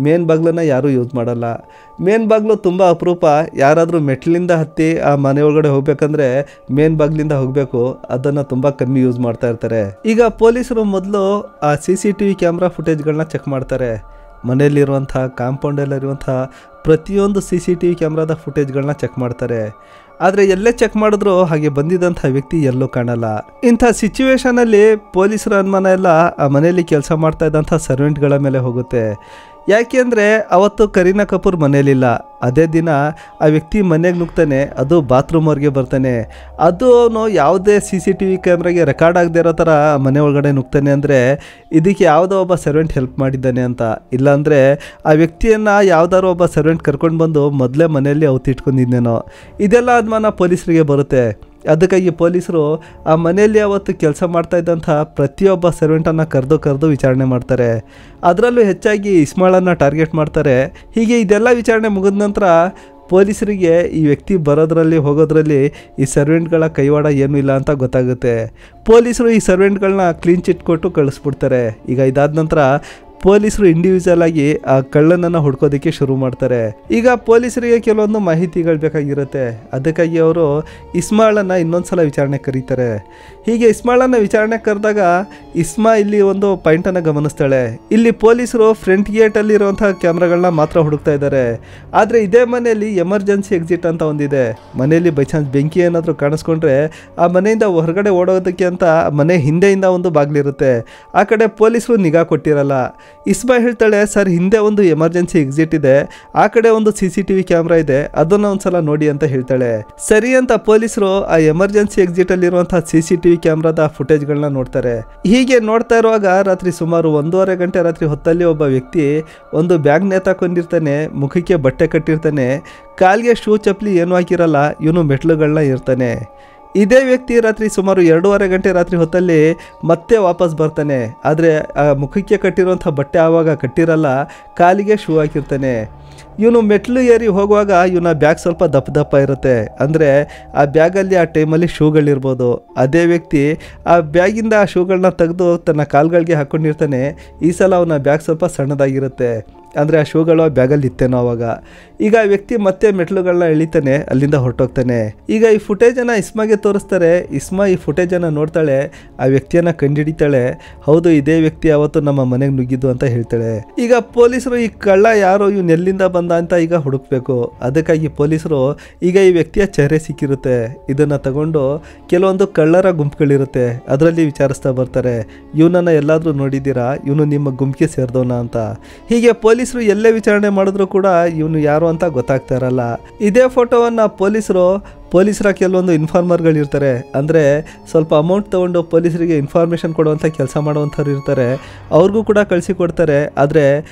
ಮೇನ್ ಬಾಗಿಲನ್ನು ಯಾರೂ ಯೂಸ್ ಮಾಡಲ್ಲ. ಮೇನ್ ಬಾಗಿಲು ತುಂಬ ಅಪರೂಪ. ಯಾರಾದರೂ ಮೆಟ್ಲಿಂದ ಹತ್ತಿ ಆ ಮನೆ ಒಳಗಡೆ ಹೋಗ್ಬೇಕಂದ್ರೆ ಮೇನ್ ಬಾಗಿಲಿಂದ ಹೋಗಬೇಕು. ಅದನ್ನು ತುಂಬ ಕಮ್ಮಿ ಯೂಸ್ ಮಾಡ್ತಾ ಇರ್ತಾರೆ. ಈಗ ಪೊಲೀಸರು ಮೊದಲು ಆ CCTV ಕ್ಯಾಮ್ರಾ ಫುಟೇಜ್ಗಳನ್ನ ಚೆಕ್ ಮಾಡ್ತಾರೆ. ಮನೆಯಲ್ಲಿರುವಂಥ ಕಾಂಪೌಂಡಲ್ಲಿರುವಂಥ ಪ್ರತಿಯೊಂದು CCTV ಕ್ಯಾಮ್ರಾದ ಫುಟೇಜ್ಗಳನ್ನ ಚೆಕ್ ಮಾಡ್ತಾರೆ. ಆದರೆ ಎಲ್ಲೇ ಚೆಕ್ ಮಾಡಿದ್ರು ಹಾಗೆ ಬಂದಿದ್ದಂಥ ವ್ಯಕ್ತಿ ಎಲ್ಲೂ ಕಾಣಲ್ಲ. ಇಂಥ ಸಿಚುವೇಶನಲ್ಲಿ ಪೊಲೀಸರ ಅನುಮಾನ ಎಲ್ಲ ಆ ಮನೆಯಲ್ಲಿ ಕೆಲಸ ಮಾಡ್ತಾ ಇದ್ದಂಥ ಸರ್ವೆಂಟ್ಗಳ ಮೇಲೆ ಹೋಗುತ್ತೆ. ಯಾಕೆಂದರೆ ಅವತ್ತು ಕರೀನಾ ಕಪೂರ್ ಮನೇಲಿಲ್ಲ. ಅದೇ ದಿನ ಆ ವ್ಯಕ್ತಿ ಮನೆಗೆ ನುಗ್ತಾನೆ, ಅದು ಬಾತ್ರೂಮ್ವರೆಗೆ ಬರ್ತಾನೆ. ಅದು ಅವನು ಯಾವುದೇ CCTV ಕ್ಯಾಮ್ರಾಗೆ ರೆಕಾರ್ಡ್ ಆಗದೆ ಇರೋ ಥರ ಮನೆ ಒಳಗಡೆ ನುಗ್ತಾನೆ ಅಂದರೆ ಇದಕ್ಕೆ ಯಾವುದೋ ಒಬ್ಬ ಸರ್ವೆಂಟ್ ಹೆಲ್ಪ್ ಮಾಡಿದ್ದಾನೆ ಅಂತ. ಇಲ್ಲಾಂದರೆ ಆ ವ್ಯಕ್ತಿಯನ್ನು ಯಾವುದಾದ್ರು ಒಬ್ಬ ಸರ್ವೆಂಟ್ ಕರ್ಕೊಂಡು ಬಂದು ಮೊದಲೇ ಮನೆಯಲ್ಲಿ ಅವತ್ತಿಟ್ಕೊಂಡಿದ್ದೇನೋ. ಇದೆಲ್ಲ ಅನುಮಾನ ಪೊಲೀಸರಿಗೆ ಬರುತ್ತೆ. ಅದಕ್ಕಾಗಿ ಪೊಲೀಸರು ಆ ಮನೆಯಲ್ಲಿ ಅವತ್ತು ಕೆಲಸ ಮಾಡ್ತಾ ಇದ್ದಂಥ ಪ್ರತಿಯೊಬ್ಬ ಸರ್ವೆಂಟನ್ನು ಕರೆದು ವಿಚಾರಣೆ ಮಾಡ್ತಾರೆ. ಅದರಲ್ಲೂ ಹೆಚ್ಚಾಗಿ ಇಸ್ಮಾಳನ್ನು ಟಾರ್ಗೆಟ್ ಮಾಡ್ತಾರೆ. ಹೀಗೆ ಇದೆಲ್ಲ ವಿಚಾರಣೆ ಮುಗಿದ ನಂತರ ಪೊಲೀಸರಿಗೆ ಈ ವ್ಯಕ್ತಿ ಬರೋದ್ರಲ್ಲಿ ಹೋಗೋದ್ರಲ್ಲಿ ಈ ಸರ್ವೆಂಟ್ಗಳ ಕೈವಾಡ ಏನೂ ಇಲ್ಲ ಅಂತ ಗೊತ್ತಾಗುತ್ತೆ. ಪೊಲೀಸರು ಈ ಸರ್ವೆಂಟ್ಗಳನ್ನ ಕ್ಲೀನ್ ಚಿಟ್ ಕೊಟ್ಟು ಕಳಿಸ್ಬಿಡ್ತಾರೆ. ಈಗ ಇದಾದ ನಂತರ ಪೊಲೀಸರು ಇಂಡಿವಿಜುವಲ್ ಆಗಿ ಆ ಕಳ್ಳನನ್ನು ಹುಡ್ಕೋದಕ್ಕೆ ಶುರು ಮಾಡ್ತಾರೆ. ಈಗ ಪೊಲೀಸರಿಗೆ ಕೆಲವೊಂದು ಮಾಹಿತಿಗಳು ಬೇಕಾಗಿರುತ್ತೆ. ಅದಕ್ಕಾಗಿ ಅವರು ಇಸ್ಮಾಳನ್ನು ಇನ್ನೊಂದ್ಸಲ ವಿಚಾರಣೆ ಕರೀತಾರೆ. ಹೀಗೆ ಇಸ್ಮಾಳನ್ನು ವಿಚಾರಣೆ ಕರೆದಾಗ ಇಸ್ಮಾ ಇಲ್ಲಿ ಒಂದು ಪಾಯಿಂಟನ್ನು ಗಮನಿಸ್ತಾಳೆ. ಇಲ್ಲಿ ಪೊಲೀಸರು ಫ್ರಂಟ್ ಗೇಟಲ್ಲಿರುವಂಥ ಕ್ಯಾಮ್ರಾಗಳನ್ನ ಮಾತ್ರ ಹುಡುಕ್ತಾ ಇದ್ದಾರೆ. ಆದರೆ ಇದೇ ಮನೆಯಲ್ಲಿ ಎಮರ್ಜೆನ್ಸಿ ಎಕ್ಸಿಟ್ ಅಂತ ಒಂದಿದೆ. ಮನೆಯಲ್ಲಿ ಬೈ ಚಾನ್ಸ್ ಬೆಂಕಿ ಏನಾದರೂ ಕಾಣಿಸ್ಕೊಂಡ್ರೆ ಆ ಮನೆಯಿಂದ ಹೊರಗಡೆ ಓಡೋದಕ್ಕೆ ಅಂತ ಮನೆ ಹಿಂದೆಯಿಂದ ಒಂದು ಬಾಗಿಲಿರುತ್ತೆ. ಆ ಕಡೆ ಪೊಲೀಸರು ನಿಗಾ ಕೊಟ್ಟಿರಲ್ಲ. ಇಸ್ಮಾ ಹೇಳ್ತಾಳೆ, ಸರ್ ಹಿಂದೆ ಒಂದು ಎಮರ್ಜೆನ್ಸಿ ಎಕ್ಸಿಟ್ ಇದೆ, ಆ ಕಡೆ ಒಂದು CCTV ಕ್ಯಾಮ್ರಾ ಇದೆ, ಅದನ್ನು ಒಂದ್ಸಲ ನೋಡಿ ಅಂತ ಹೇಳ್ತಾಳೆ. ಸರಿ ಅಂತ ಪೊಲೀಸರು ಆ ಎಮರ್ಜೆನ್ಸಿ ಎಕ್ಸಿಟ್ ಅಲ್ಲಿರುವಂತಹ CCTV ಕ್ಯಾಮ್ರಾದ ಫುಟೇಜ್ಗಳನ್ನ ನೋಡ್ತಾರೆ. ಹೀಗೆ ನೋಡ್ತಾ ಇರುವಾಗ ರಾತ್ರಿ ಸುಮಾರು 1.5 ಗಂಟೆ ರಾತ್ರಿ ಹೊತ್ತಲ್ಲಿ ಒಬ್ಬ ವ್ಯಕ್ತಿ ಒಂದು ಬ್ಯಾಗ್ ನೇತಾಕೊಂಡಿರ್ತಾನೆ, ಮುಖಕ್ಕೆ ಬಟ್ಟೆ ಕಟ್ಟಿರ್ತಾನೆ, ಕಾಲಿಗೆ ಶೂ ಚಪ್ಪಲಿ ಏನೂ ಹಾಕಿರಲ್ಲ, ಇವನು ಮೆಟ್ಲುಗಳನ್ನ ಇರ್ತಾನೆ. ಇದೇ ವ್ಯಕ್ತಿ ರಾತ್ರಿ ಸುಮಾರು 2:30 ಗಂಟೆ ರಾತ್ರಿ ಹೊತ್ತಲ್ಲಿ ಮತ್ತೆ ವಾಪಸ್ ಬರ್ತಾನೆ. ಆದರೆ ಆ ಮುಖಕ್ಕೆ ಕಟ್ಟಿರುವಂಥ ಬಟ್ಟೆ ಆವಾಗ ಕಟ್ಟಿರಲ್ಲ, ಕಾಲಿಗೆ ಶೂ ಹಾಕಿರ್ತಾನೆ. ಇವನು ಮೆಟ್ಲು ಏರಿ ಹೋಗುವಾಗ ಇವನ ಬ್ಯಾಗ್ ಸ್ವಲ್ಪ ದಪ್ಪ ಇರುತ್ತೆ. ಅಂದರೆ ಆ ಬ್ಯಾಗಲ್ಲಿ ಆ ಟೈಮಲ್ಲಿ ಶೂಗಳಿರ್ಬೋದು. ಅದೇ ವ್ಯಕ್ತಿ ಆ ಬ್ಯಾಗಿಂದ ಆ ಶೂಗಳನ್ನ ತೆಗೆದು ತನ್ನ ಕಾಲುಗಳಿಗೆ ಹಾಕ್ಕೊಂಡಿರ್ತಾನೆ. ಈ ಸಲ ಅವನ ಬ್ಯಾಗ್ ಸ್ವಲ್ಪ ಸಣ್ಣದಾಗಿರುತ್ತೆ. ಅಂದರೆ ಆ ಶೂಗಳು ಆ ಬ್ಯಾಗಲ್ಲಿ ಇತ್ತೇನೋ ಅವಾಗ. ಈಗ ಆ ವ್ಯಕ್ತಿ ಮತ್ತೆ ಮೆಟ್ಲುಗಳನ್ನ ಎಳಿತಾನೆ, ಅಲ್ಲಿಂದ ಹೊರಟೋಗ್ತಾನೆ. ಈಗ ಈ ಫುಟೇಜನ್ನು ಇಸ್ಮಾಗೆ ತೋರಿಸ್ತಾರೆ. ಇಸ್ಮಾ ಈ ಫುಟೇಜನ್ನು ನೋಡ್ತಾಳೆ, ಆ ವ್ಯಕ್ತಿಯನ್ನು ಕಂಡುಹಿಡಿತಾಳೆ. ಹೌದು, ಇದೇ ವ್ಯಕ್ತಿ ಅವತ್ತು ನಮ್ಮ ಮನೆಗೆ ನುಗ್ಗಿದ್ದು ಅಂತ ಹೇಳ್ತಾಳೆ. ಈಗ ಪೊಲೀಸರು ಈ ಕಳ್ಳ ಯಾರೋ, ಇವನು ಎಲ್ಲಿಂದ ಬಂದ ಅಂತ ಈಗ ಹುಡುಕ್ಬೇಕು. ಅದಕ್ಕಾಗಿ ಪೊಲೀಸರು ಈಗ ಈ ವ್ಯಕ್ತಿಯ ಚೆಹರೆ ಸಿಕ್ಕಿರುತ್ತೆ, ಇದನ್ನು ತಗೊಂಡು ಕೆಲವೊಂದು ಕಳ್ಳರ ಗುಂಪುಗಳಿರುತ್ತೆ, ಅದರಲ್ಲಿ ವಿಚಾರಿಸ್ತಾ ಬರ್ತಾರೆ. ಇವನನ್ನು ಎಲ್ಲಾದರೂ ನೋಡಿದ್ದೀರಾ, ಇವನು ನಿಮ್ಮ ಗುಂಪಿಗೆ ಸೇರಿದವನ ಅಂತ. ಹೀಗೆ ಪೊಲೀಸರು ಎಲ್ಲೇ ವಿಚಾರಣೆ ಮಾಡಿದ್ರು ಕೂಡ ಇವನು ಯಾರು ಅಂತ ಗೊತ್ತಾಗ್ತಾ ಇರಲ್ಲ. ಇದೇ ಫೋಟೋವನ್ನು ಪೊಲೀಸರ ಕೆಲವೊಂದು ಇನ್ಫಾರ್ಮರ್ಗಳಿರ್ತಾರೆ, ಅಂದರೆ ಸ್ವಲ್ಪ ಅಮೌಂಟ್ ತೊಗೊಂಡು ಪೊಲೀಸರಿಗೆ ಇನ್ಫಾರ್ಮೇಷನ್ ಕೊಡುವಂಥ ಕೆಲಸ ಮಾಡುವಂಥವ್ರು ಇರ್ತಾರೆ, ಅವ್ರಿಗೂ ಕೂಡ ಕಳಿಸಿಕೊಡ್ತಾರೆ. ಆದರೆ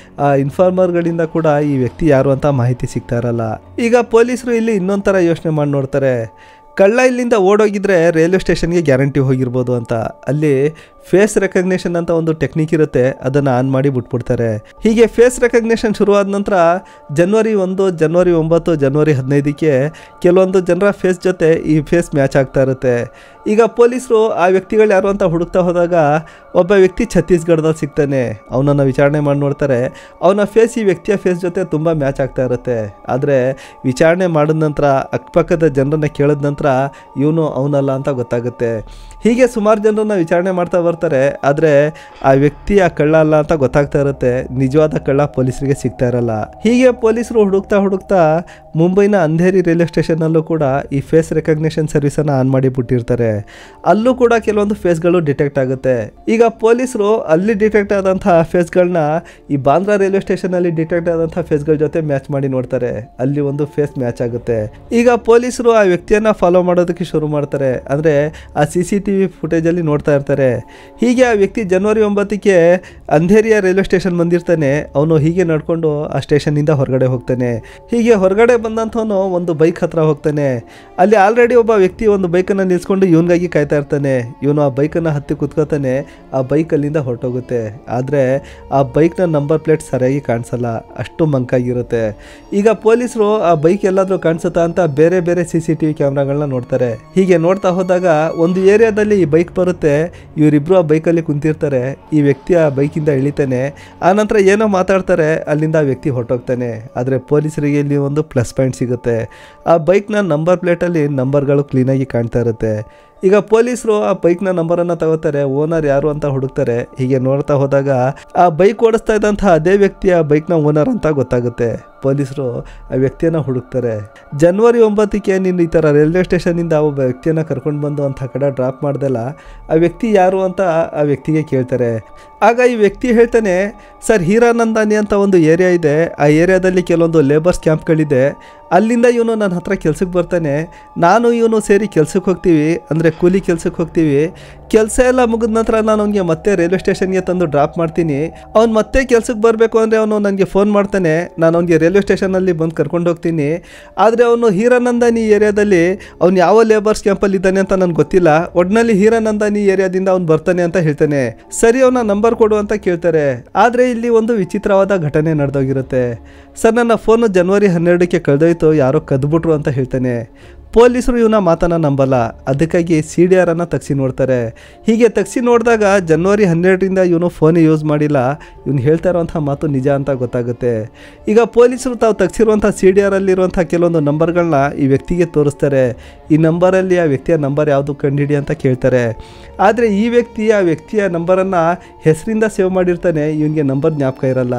ಆ ಇನ್ಫಾರ್ಮರ್ಗಳಿಂದ ಕೂಡ ಈ ವ್ಯಕ್ತಿ ಯಾರು ಅಂತ ಮಾಹಿತಿ ಸಿಗ್ತಾ ಇರಲ್ಲ. ಈಗ ಪೊಲೀಸರು ಇಲ್ಲಿ ಇನ್ನೊಂದು ಥರ ಯೋಚನೆ ಮಾಡಿ ನೋಡ್ತಾರೆ. ಕಳ್ಳ ಇಲ್ಲಿಂದ ಓಡೋಗಿದ್ರೆ ರೈಲ್ವೆ ಸ್ಟೇಷನ್ಗೆ ಗ್ಯಾರಂಟಿ ಹೋಗಿರ್ಬೋದು ಅಂತ. ಅಲ್ಲಿ ಫೇಸ್ ರೆಕಗ್ನೇಷನ್ ಅಂತ ಒಂದು ಟೆಕ್ನಿಕ್ ಇರುತ್ತೆ, ಅದನ್ನು ಆನ್ ಮಾಡಿ ಬಿಟ್ಬಿಡ್ತಾರೆ. ಹೀಗೆ ಫೇಸ್ ರೆಕಗ್ನೇಷನ್ ಶುರುವಾದ ನಂತರ ಜನವರಿ 1, ಜನವರಿ 9, ಜನವರಿ 15ಕ್ಕೆ ಕೆಲವೊಂದು ಜನರ ಫೇಸ್ ಜೊತೆ ಈ ಫೇಸ್ ಮ್ಯಾಚ್ ಆಗ್ತಾ ಇರುತ್ತೆ. ಈಗ ಪೊಲೀಸರು ಆ ವ್ಯಕ್ತಿಗಳು ಯಾರು ಅಂತ ಹುಡುಕ್ತಾ ಹೋದಾಗ ಒಬ್ಬ ವ್ಯಕ್ತಿ ಛತ್ತೀಸ್ಗಢದಲ್ಲಿ ಸಿಗ್ತಾನೆ. ಅವನನ್ನು ವಿಚಾರಣೆ ಮಾಡಿ ನೋಡ್ತಾರೆ. ಅವನ ಫೇಸ್ ಈ ವ್ಯಕ್ತಿಯ ಫೇಸ್ ಜೊತೆ ತುಂಬ ಮ್ಯಾಚ್ ಆಗ್ತಾ ಇರುತ್ತೆ. ಆದರೆ ವಿಚಾರಣೆ ಮಾಡಿದ ನಂತರ, ಅಕ್ಕಪಕ್ಕದ ಜನರನ್ನ ಕೇಳಿದ ನಂತರ ಇವನು ಅವನಲ್ಲ ಅಂತ ಗೊತ್ತಾಗುತ್ತೆ. ಹೀಗೆ ಸುಮಾರು ಜನರನ್ನ ವಿಚಾರಣೆ ಮಾಡ್ತಾ ಬರ್ತಾರೆ. ಆದರೆ ಆ ವ್ಯಕ್ತಿ ಆ ಕಳ್ಳ ಅಲ್ಲ ಅಂತ ಗೊತ್ತಾಗ್ತಾ ಇರುತ್ತೆ. ನಿಜವಾದ ಕಳ್ಳ ಪೊಲೀಸರಿಗೆ ಸಿಗ್ತಾ ಇರಲ್ಲ. ಹೀಗೆ ಪೊಲೀಸರು ಹುಡುಕ್ತಾ ಮುಂಬೈನ ಅಂಧೇರಿ ರೈಲ್ವೆ ಸ್ಟೇಷನ್ನಲ್ಲೂ ಕೂಡ ಈ ಫೇಸ್ ರೆಕಗ್ನೇಷನ್ ಸರ್ವಿಸನ್ನು ಆನ್ ಮಾಡಿ ಬಿಟ್ಟಿರ್ತಾರೆ. ಅಲ್ಲೂ ಕೂಡ ಕೆಲವೊಂದು ಫೇಸ್ಗಳು ಡಿಟೆಕ್ಟ್ ಆಗುತ್ತೆ. ಈಗ ಪೊಲೀಸರು ಅಲ್ಲಿ ಡಿಟೆಕ್ಟ್ ಆದಂಥ ಫೇಸ್ಗಳನ್ನ ಈ ಬಾಂದ್ರಾ ರೈಲ್ವೆ ಸ್ಟೇಷನಲ್ಲಿ ಡಿಟೆಕ್ಟ್ ಆದಂಥ ಫೇಸ್ಗಳ ಜೊತೆ ಮ್ಯಾಚ್ ಮಾಡಿ ನೋಡ್ತಾರೆ. ಅಲ್ಲಿ ಒಂದು ಫೇಸ್ ಮ್ಯಾಚ್ ಆಗುತ್ತೆ. ಈಗ ಪೊಲೀಸರು ಆ ವ್ಯಕ್ತಿಯನ್ನು ಫಾಲೋ ಮಾಡೋದಕ್ಕೆ ಶುರು ಮಾಡ್ತಾರೆ. ಅಂದರೆ ಆ CCTV ಫುಟೇಜಲ್ಲಿ ನೋಡ್ತಾ ಇರ್ತಾರೆ. ಹೀಗೆ ಆ ವ್ಯಕ್ತಿ ಜನವರಿ 9ಕ್ಕೆ ಅಂಧೇರಿಯ ರೈಲ್ವೆ ಸ್ಟೇಷನ್ ಬಂದಿರ್ತಾನೆ. ಅವನು ಹೀಗೆ ನಡ್ಕೊಂಡು ಆ ಸ್ಟೇಷನ್ನಿಂದ ಹೊರಗಡೆ ಹೋಗ್ತಾನೆ. ಹೀಗೆ ಹೊರಗಡೆ ಬಂದಂಥವನು ಒಂದು ಬೈಕ್ ಹತ್ರ ಹೋಗ್ತಾನೆ. ಅಲ್ಲಿ ಆಲ್ರೆಡಿ ಒಬ್ಬ ವ್ಯಕ್ತಿ ಒಂದು ಬೈಕನ್ನು ನಿಲ್ಲಿಸ್ಕೊಂಡು ಇವನಿಗಾಗಿ ಕಾಯ್ತಾ ಇರ್ತಾನೆ. ಇವನು ಆ ಬೈಕನ್ನು ಹತ್ತಿ ಕುತ್ಕೋತಾನೆ. ಆ ಬೈಕ್ ಅಲ್ಲಿಂದ ಹೊರಟೋಗುತ್ತೆ. ಆದರೆ ಆ ಬೈಕ್ನ ನಂಬರ್ ಪ್ಲೇಟ್ ಸರಿಯಾಗಿ ಕಾಣಿಸಲ್ಲ, ಅಷ್ಟು ಮಂಕಾಗಿರುತ್ತೆ. ಈಗ ಪೊಲೀಸರು ಆ ಬೈಕ್ ಎಲ್ಲಾದರೂ ಕಾಣಿಸುತ್ತಾ ಅಂತ ಬೇರೆ CCTV ಕ್ಯಾಮ್ರಾಗಳನ್ನ ನೋಡ್ತಾರೆ. ಹೀಗೆ ನೋಡ್ತಾ ಹೋದಾಗ ಒಂದು ಏರಿಯಾದಲ್ಲಿ ಈ ಬೈಕ್ ಬರುತ್ತೆ. ಇವರಿಬ್ಬರು ಆ ಬೈಕಲ್ಲಿ ಕುಂತಿರ್ತಾರೆ. ಈ ವ್ಯಕ್ತಿ ಆ ಬೈಕಿಂದ ಇಳಿತಾನೆ. ಆನಂತರ ಏನೋ ಮಾತಾಡ್ತಾರೆ. ಅಲ್ಲಿಂದ ಆ ವ್ಯಕ್ತಿ ಹೊರಟೋಗ್ತಾನೆ. ಆದರೆ ಪೊಲೀಸರಿಗೆ ಇಲ್ಲಿ ಒಂದು ಪ್ಲಸ್ ಪಾಯಿಂಟ್ ಸಿಗುತ್ತೆ. ಆ ಬೈಕ್ನ ನಂಬರ್ ಪ್ಲೇಟಲ್ಲಿ ನಂಬರ್ಗಳು ಕ್ಲೀನಾಗಿ ಕಾಣ್ತಾ ಇರುತ್ತೆ. ಈಗ ಪೊಲೀಸರು ಆ ಬೈಕ್ನ ನಂಬರನ್ನು ತಗೋತಾರೆ. ಓನರ್ ಯಾರು ಅಂತ ಹುಡುಕ್ತಾರೆ. ಹೀಗೆ ನೋಡ್ತಾ ಹೋದಾಗ ಆ ಬೈಕ್ ಓಡಿಸ್ತಾ ಇದ್ದಂಥ ಅದೇ ವ್ಯಕ್ತಿ ಆ ಬೈಕ್ನ ಓನರ್ ಅಂತ ಗೊತ್ತಾಗುತ್ತೆ. ಪೊಲೀಸರು ಆ ವ್ಯಕ್ತಿಯನ್ನು ಹುಡುಕ್ತಾರೆ. ಜನವರಿ 9ಕ್ಕೆ ನೀನು ಈ ಥರ ರೈಲ್ವೆ ಸ್ಟೇಷನಿಂದ ಒಬ್ಬ ವ್ಯಕ್ತಿಯನ್ನು ಕರ್ಕೊಂಡು ಬಂದು ಅಂತ ಕಡೆ ಡ್ರಾಪ್ ಮಾಡ್ದಲ್ಲ, ಆ ವ್ಯಕ್ತಿ ಯಾರು ಅಂತ ಆ ವ್ಯಕ್ತಿಗೆ ಕೇಳ್ತಾರೆ. ಆಗ ಈ ವ್ಯಕ್ತಿ ಹೇಳ್ತಾನೆ, ಸರ್, ಹೀರಾನಂದಾನಿ ಅಂತ ಒಂದು ಏರಿಯಾ ಇದೆ. ಆ ಏರಿಯಾದಲ್ಲಿ ಕೆಲವೊಂದು ಲೇಬರ್ಸ್ ಕ್ಯಾಂಪ್ಗಳಿದೆ. ಅಲ್ಲಿಂದ ಇವನು ನನ್ನ ಹತ್ರ ಕೆಲಸಕ್ಕೆ ಬರ್ತಾನೆ. ನಾನು ಇವನು ಸೇರಿ ಕೆಲಸಕ್ಕೆ ಹೋಗ್ತೀವಿ, ಅಂದರೆ ಕೂಲಿ ಕೆಲಸಕ್ಕೆ ಹೋಗ್ತೀವಿ. ಕೆಲಸ ಎಲ್ಲ ಮುಗಿದ ನಂತರ ನಾನು ಅವನಿಗೆ ಮತ್ತೆ ರೈಲ್ವೆ ಸ್ಟೇಷನ್ಗೆ ತಂದು ಡ್ರಾಪ್ ಮಾಡ್ತೀನಿ. ಅವ್ನು ಮತ್ತೆ ಕೆಲಸಕ್ಕೆ ಬರಬೇಕು ಅಂದರೆ ಅವನು ನನಗೆ ಫೋನ್ ಮಾಡ್ತಾನೆ. ನಾನು ಅವನಿಗೆ ರೈಲ್ವೆ ಸ್ಟೇಷನಲ್ಲಿ ಬಂದು ಕರ್ಕೊಂಡು ಹೋಗ್ತೀನಿ. ಆದರೆ ಅವನು ಹೀರಾನಂದಾನಿ ಏರಿಯಾದಲ್ಲಿ ಅವ್ನು ಯಾವ ಲೇಬರ್ಸ್ ಕ್ಯಾಂಪಲ್ಲಿ ಇದ್ದಾನೆ ಅಂತ ನನಗೆ ಗೊತ್ತಿಲ್ಲ. ಒಟ್ಟಿನಲ್ಲಿ ಹೀರಾನಂದಾನಿ ಏರಿಯಾದಿಂದ ಅವ್ನು ಬರ್ತಾನೆ ಅಂತ ಹೇಳ್ತಾನೆ. ಸರಿ, ಅವನ ನಂಬರ್ ಕೊಡು ಅಂತ ಕೇಳ್ತಾರೆ. ಆದರೆ ಇಲ್ಲಿ ಒಂದು ವಿಚಿತ್ರವಾದ ಘಟನೆ ನಡೆದೋಗಿರುತ್ತೆ. ಸರ್, ನನ್ನ ಫೋನು ಜನವರಿ 12ಕ್ಕೆ ಕಳೆದೋಯ್ತು, ಯಾರೋ ಕದ್ಬಿಟ್ರು ಅಂತ ಹೇಳ್ತಾನೆ. ಪೊಲೀಸರು ಇವನ ಮಾತನ್ನು ನಂಬಲ್ಲ. ಅದಕ್ಕಾಗಿ CDR ಅನ್ನು ತೆಗ್ಸಿ ನೋಡ್ತಾರೆ. ಹೀಗೆ ತೆಗ್ಸಿ ನೋಡಿದಾಗ ಜನವರಿ 12ರಿಂದ ಇವನು ಫೋನ್ ಯೂಸ್ ಮಾಡಿಲ್ಲ. ಇವನು ಹೇಳ್ತಾ ಇರೋವಂಥ ಮಾತು ನಿಜ ಅಂತ ಗೊತ್ತಾಗುತ್ತೆ. ಈಗ ಪೊಲೀಸರು ತಾವು ತೆಗ್ಸಿರುವಂಥ CDR ಅಲ್ಲಿರುವಂಥ ಕೆಲವೊಂದು ನಂಬರ್ಗಳನ್ನ ಈ ವ್ಯಕ್ತಿಗೆ ತೋರಿಸ್ತಾರೆ. ಈ ನಂಬರಲ್ಲಿ ಆ ವ್ಯಕ್ತಿಯ ನಂಬರ್ ಯಾವುದು ಕಂಡುಹಿಡಿ ಅಂತ ಕೇಳ್ತಾರೆ. ಆದರೆ ಈ ವ್ಯಕ್ತಿ ಆ ವ್ಯಕ್ತಿಯ ನಂಬರನ್ನು ಹೆಸರಿಂದ ಸೇವ್ ಮಾಡಿರ್ತಾನೆ. ಇವನಿಗೆ ನಂಬರ್ ಜ್ಞಾಪಕ ಇರಲ್ಲ.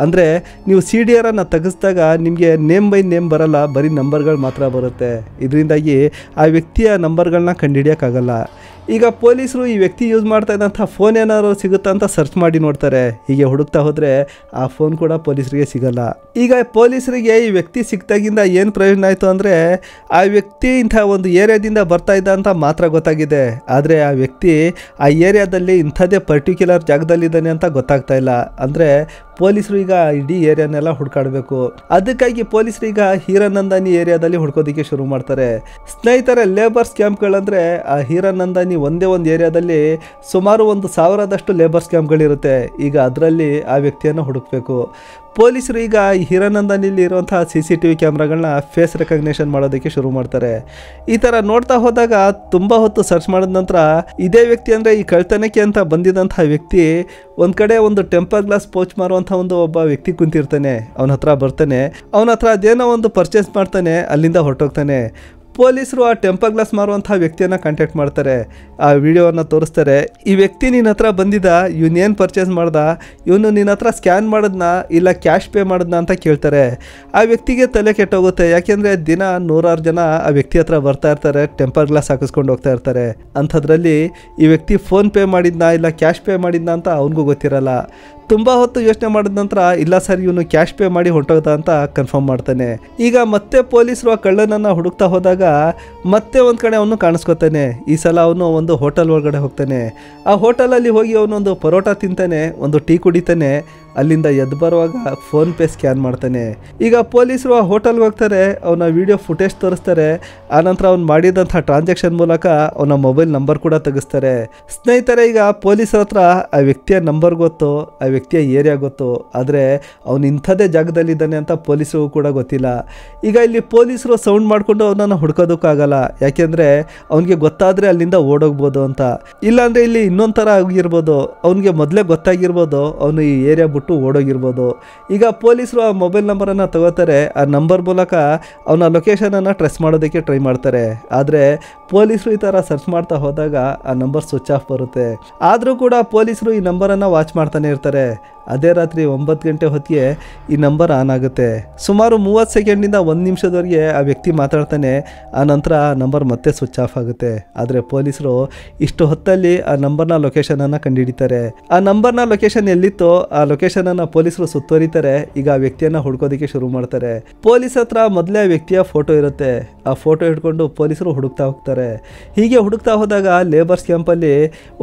ಅಂದರೆ ನೀವು CDR ಅನ್ನು ತೆಗೆಸಿದಾಗ ನಿಮಗೆ ನೇಮ್ ಬೈ ನೇಮ್ ಬರಲ್ಲ, ಬರೀ ನಂಬರ್ಗಳು ಮಾತ್ರ ಬರುತ್ತೆ. ಇದರಿಂದಾಗಿ ಆ ವ್ಯಕ್ತಿಯ ನಂಬರ್ಗಳನ್ನ ಕಂಡುಹಿಡಿಯೋಕ್ಕಾಗಲ್ಲ. ಈಗ ಪೊಲೀಸರು ಈ ವ್ಯಕ್ತಿ ಯೂಸ್ ಮಾಡ್ತಾ ಇದ್ದಂಥ ಫೋನ್ ಏನಾದ್ರು ಸಿಗುತ್ತಾ ಅಂತ ಸರ್ಚ್ ಮಾಡಿ ನೋಡ್ತಾರೆ. ಹೀಗೆ ಹುಡುಕ್ತಾ ಹೋದರೆ ಆ ಫೋನ್ ಕೂಡ ಪೊಲೀಸರಿಗೆ ಸಿಗಲ್ಲ. ಈಗ ಪೊಲೀಸರಿಗೆ ಈ ವ್ಯಕ್ತಿ ಸಿಕ್ತಾಗಿಂದ ಏನು ಪ್ರಯೋಜನ ಆಯಿತು ಅಂದರೆ ಆ ವ್ಯಕ್ತಿ ಇಂಥ ಒಂದು ಏರಿಯಾದಿಂದ ಬರ್ತಾ ಇದ್ದ ಅಂತ ಮಾತ್ರ ಗೊತ್ತಾಗಿದೆ. ಆದರೆ ಆ ವ್ಯಕ್ತಿ ಆ ಏರಿಯಾದಲ್ಲಿ ಇಂಥದ್ದೇ ಪರ್ಟಿಕ್ಯುಲರ್ ಜಾಗದಲ್ಲಿದ್ದಾನೆ ಅಂತ ಗೊತ್ತಾಗ್ತಾ ಇಲ್ಲ. ಅಂದರೆ ಪೊಲೀಸರು ಈಗ ಇಡೀ ಏರಿಯಾನೆಲ್ಲ ಹುಡ್ಕಾಡಬೇಕು. ಅದಕ್ಕಾಗಿ ಪೊಲೀಸರು ಈಗ ಹೀರಾನಂದಾನಿ ಏರಿಯಾದಲ್ಲಿ ಹುಡ್ಕೋದಕ್ಕೆ ಶುರು ಮಾಡ್ತಾರೆ. ಸ್ನೇಹಿತರೆ, ಲೇಬರ್ ಸ್ಕ್ಯಾಮ್ಗಳಂದರೆ ಆ ಹೀರಾನಂದಾನಿ ಒಂದೇ ಒಂದು ಏರಿಯಾದಲ್ಲಿ ಸುಮಾರು 1,000ದಷ್ಟು ಲೇಬರ್ ಸ್ಕ್ಯಾಮ್ಗಳಿರುತ್ತೆ. ಈಗ ಅದರಲ್ಲಿ ಆ ವ್ಯಕ್ತಿಯನ್ನು ಹುಡುಕಬೇಕು. ಪೊಲೀಸರು ಈಗ ಹೀರಾನಂದಾನಿಲಿ ಇರುವಂತಹ CCTV ಕ್ಯಾಮ್ರಾಗಳನ್ನ ಫೇಸ್ ರೆಕಗ್ನೇಷನ್ ಮಾಡೋದಕ್ಕೆ ಶುರು ಮಾಡ್ತಾರೆ. ಈ ಥರ ನೋಡ್ತಾ ಹೋದಾಗ ತುಂಬ ಹೊತ್ತು ಸರ್ಚ್ ಮಾಡಿದ ನಂತರ ಇದೇ ವ್ಯಕ್ತಿ ಅಂದರೆ ಈ ಕಳ್ತನಕ್ಕೆ ಅಂತ ಬಂದಿದ್ದಂಥ ವ್ಯಕ್ತಿ ಒಂದು ಕಡೆ ಒಂದು ಟೆಂಪರ್ ಗ್ಲಾಸ್ ಪೋಚ್ ಮಾರುವಂಥ ಒಬ್ಬ ವ್ಯಕ್ತಿ ಕುಂತಿರ್ತಾನೆ. ಅವನ ಹತ್ರ ಬರ್ತಾನೆ, ಅವನ ಹತ್ರ ಅದೇನೋ ಒಂದು ಪರ್ಚೇಸ್ ಮಾಡ್ತಾನೆ, ಅಲ್ಲಿಂದ ಹೊರಟೋಗ್ತಾನೆ. ಪೊಲೀಸರು ಆ ಟೆಂಪರ್ ಗ್ಲಾಸ್ ಮಾರುವಂಥ ವ್ಯಕ್ತಿಯನ್ನು ಕಾಂಟ್ಯಾಕ್ಟ್ ಮಾಡ್ತಾರೆ. ಆ ವಿಡಿಯೋವನ್ನು ತೋರಿಸ್ತಾರೆ. ಈ ವ್ಯಕ್ತಿ ನಿನ್ನ ಹತ್ರ ಬಂದಿದ್ದ, ಇವನೇನು ಪರ್ಚೇಸ್ ಮಾಡ್ದ, ಇವನು ನಿನ್ನ ಹತ್ರ ಸ್ಕ್ಯಾನ್ ಮಾಡಿದ್ನ ಇಲ್ಲ ಕ್ಯಾಶ್ ಪೇ ಮಾಡಿದ್ನ ಅಂತ ಕೇಳ್ತಾರೆ. ಆ ವ್ಯಕ್ತಿಗೆ ತಲೆ ಕೆಟ್ಟೋಗುತ್ತೆ. ಯಾಕೆಂದರೆ ದಿನ 100 ಜನ ಆ ವ್ಯಕ್ತಿ ಹತ್ರ ಬರ್ತಾ ಇರ್ತಾರೆ, ಟೆಂಪರ್ ಗ್ಲಾಸ್ ಹಾಕಿಸ್ಕೊಂಡು ಹೋಗ್ತಾ ಇರ್ತಾರೆ. ಅಂಥದ್ರಲ್ಲಿ ಈ ವ್ಯಕ್ತಿ ಫೋನ್ ಪೇ ಮಾಡಿದ್ನ ಇಲ್ಲ ಕ್ಯಾಶ್ ಪೇ ಮಾಡಿದ್ನ ಅಂತ ಅವನಿಗೂ ಗೊತ್ತಿರಲ್ಲ. ತುಂಬ ಹೊತ್ತು ಯೋಚನೆ ಮಾಡಿದ ನಂತರ ಇಲ್ಲ ಸರ್ ಇವನು ಕ್ಯಾಶ್ ಪೇ ಮಾಡಿ ಹೊರಟೋಗ್ದ ಅಂತ ಕನ್ಫರ್ಮ್ ಮಾಡ್ತಾನೆ. ಈಗ ಮತ್ತೆ ಪೊಲೀಸರು ಆ ಕಳ್ಳನನ್ನು ಹುಡುಕ್ತಾ ಹೋದಾಗ ಮತ್ತೆ ಒಂದು ಕಡೆ ಅವನು ಕಾಣಿಸ್ಕೊತಾನೆ. ಈ ಸಲ ಅವನು ಒಂದು ಹೋಟೆಲ್ ಒಳಗಡೆ ಹೋಗ್ತಾನೆ. ಆ ಹೋಟೆಲಲ್ಲಿ ಹೋಗಿ ಅವನೊಂದು ಪರೋಟ ತಿಂತಾನೆ, ಒಂದು ಟೀ ಕುಡಿತಾನೆ. ಅಲ್ಲಿಂದ ಎದ್ದು ಬರುವಾಗ ಫೋನ್ ಪೇ ಸ್ಕ್ಯಾನ್ ಮಾಡ್ತಾನೆ. ಈಗ ಪೊಲೀಸರು ಆ ಹೋಟೆಲ್ಗೆ ಹೋಗ್ತಾರೆ, ಅವನ ವಿಡಿಯೋ ಫುಟೇಜ್ ತೋರಿಸ್ತಾರೆ. ಆನಂತರ ಅವ್ನು ಮಾಡಿದಂಥ ಟ್ರಾನ್ಸಾಕ್ಷನ್ ಮೂಲಕ ಅವನ ಮೊಬೈಲ್ ನಂಬರ್ ಕೂಡ ತೆಗಿಸ್ತಾರೆ. ಸ್ನೇಹಿತರೆ, ಈಗ ಪೊಲೀಸರ ಹತ್ರ ಆ ವ್ಯಕ್ತಿಯ ನಂಬರ್ ಗೊತ್ತು, ಆ ವ್ಯಕ್ತಿಯ ಏರಿಯಾ ಗೊತ್ತು, ಆದರೆ ಅವನು ಇಂಥದ್ದೇ ಜಾಗದಲ್ಲಿದ್ದಾನೆ ಅಂತ ಪೊಲೀಸರಿಗೂ ಕೂಡ ಗೊತ್ತಿಲ್ಲ. ಈಗ ಇಲ್ಲಿ ಪೊಲೀಸರು ಸೌಂಡ್ ಮಾಡಿಕೊಂಡು ಅವನನ್ನು ಹುಡ್ಕೋದಕ್ಕಾಗಲ್ಲ. ಯಾಕೆಂದರೆ ಅವನಿಗೆ ಗೊತ್ತಾದರೆ ಅಲ್ಲಿಂದ ಓಡೋಗ್ಬೋದು ಅಂತ. ಇಲ್ಲಾಂದರೆ ಇಲ್ಲಿ ಇನ್ನೊಂದು ಥರ ಆಗಿರ್ಬೋದು, ಅವನಿಗೆ ಮೊದಲೇ ಗೊತ್ತಾಗಿರ್ಬೋದು ಅವನು ಈ ಏರಿಯಾ ಬಿಟ್ಟು ಓಡೋಗಿರ್ಬೋದು. ಈಗ ಪೊಲೀಸರು ಆ ಮೊಬೈಲ್ ನಂಬರನ್ನು ತಗೋತಾರೆ. ಆ ನಂಬರ್ ಮೂಲಕ ಅವನ ಲೊಕೇಶನನ್ನು ಟ್ರೇಸ್ ಮಾಡೋದಕ್ಕೆ ಟ್ರೈ ಮಾಡ್ತಾರೆ. ಆದರೆ ಪೊಲೀಸರು ಈ ಥರ ಸರ್ಚ್ ಮಾಡ್ತಾ ಹೋದಾಗ ಆ ನಂಬರ್ ಸ್ವಿಚ್ ಆಫ್ ಬರುತ್ತೆ. ಆದರೂ ಕೂಡ ಪೊಲೀಸರು ಈ ನಂಬರನ್ನು ವಾಚ್ ಮಾಡ್ತಾನೆ ಇರ್ತಾರೆ. ಅದೇ ರಾತ್ರಿ 9 ಗಂಟೆ ಹೊತ್ತಿಗೆ ಈ ನಂಬರ್ ಆನ್ ಆಗುತ್ತೆ. ಸುಮಾರು 30 ಸೆಕೆಂಡಿಂದ 1 ನಿಮಿಷದವರೆಗೆ ಆ ವ್ಯಕ್ತಿ ಮಾತಾಡ್ತಾನೆ. ಆ ನಂತರ ಆ ನಂಬರ್ ಮತ್ತೆ ಸ್ವಿಚ್ ಆಫ್ ಆಗುತ್ತೆ. ಆದರೆ ಪೊಲೀಸರು ಇಷ್ಟು ಹೊತ್ತಲ್ಲಿ ಆ ನಂಬರ್ನ ಲೊಕೇಶನನ್ನು ಕಂಡುಹಿಡಿತಾರೆ. ಆ ನಂಬರ್ನ ಲೊಕೇಶನ್ ಎಲ್ಲಿತ್ತೋ ಆ ಲೊಕೇಶನನ್ನು ಪೊಲೀಸರು ಸುತ್ತುವರಿತಾರೆ. ಈಗ ಆ ವ್ಯಕ್ತಿಯನ್ನು ಹುಡ್ಕೋದಕ್ಕೆ ಶುರು ಮಾಡ್ತಾರೆ. ಪೊಲೀಸ್ ಹತ್ರ ಮೊದಲೇ ಆ ವ್ಯಕ್ತಿಯ ಫೋಟೋ ಇರುತ್ತೆ. ಆ ಫೋಟೋ ಹಿಡ್ಕೊಂಡು ಪೊಲೀಸರು ಹುಡುಕ್ತಾ ಹೋಗ್ತಾರೆ. ಹೀಗೆ ಹುಡುಕ್ತಾ ಹೋದಾಗ ಲೇಬರ್ಸ್ ಕ್ಯಾಂಪಲ್ಲಿ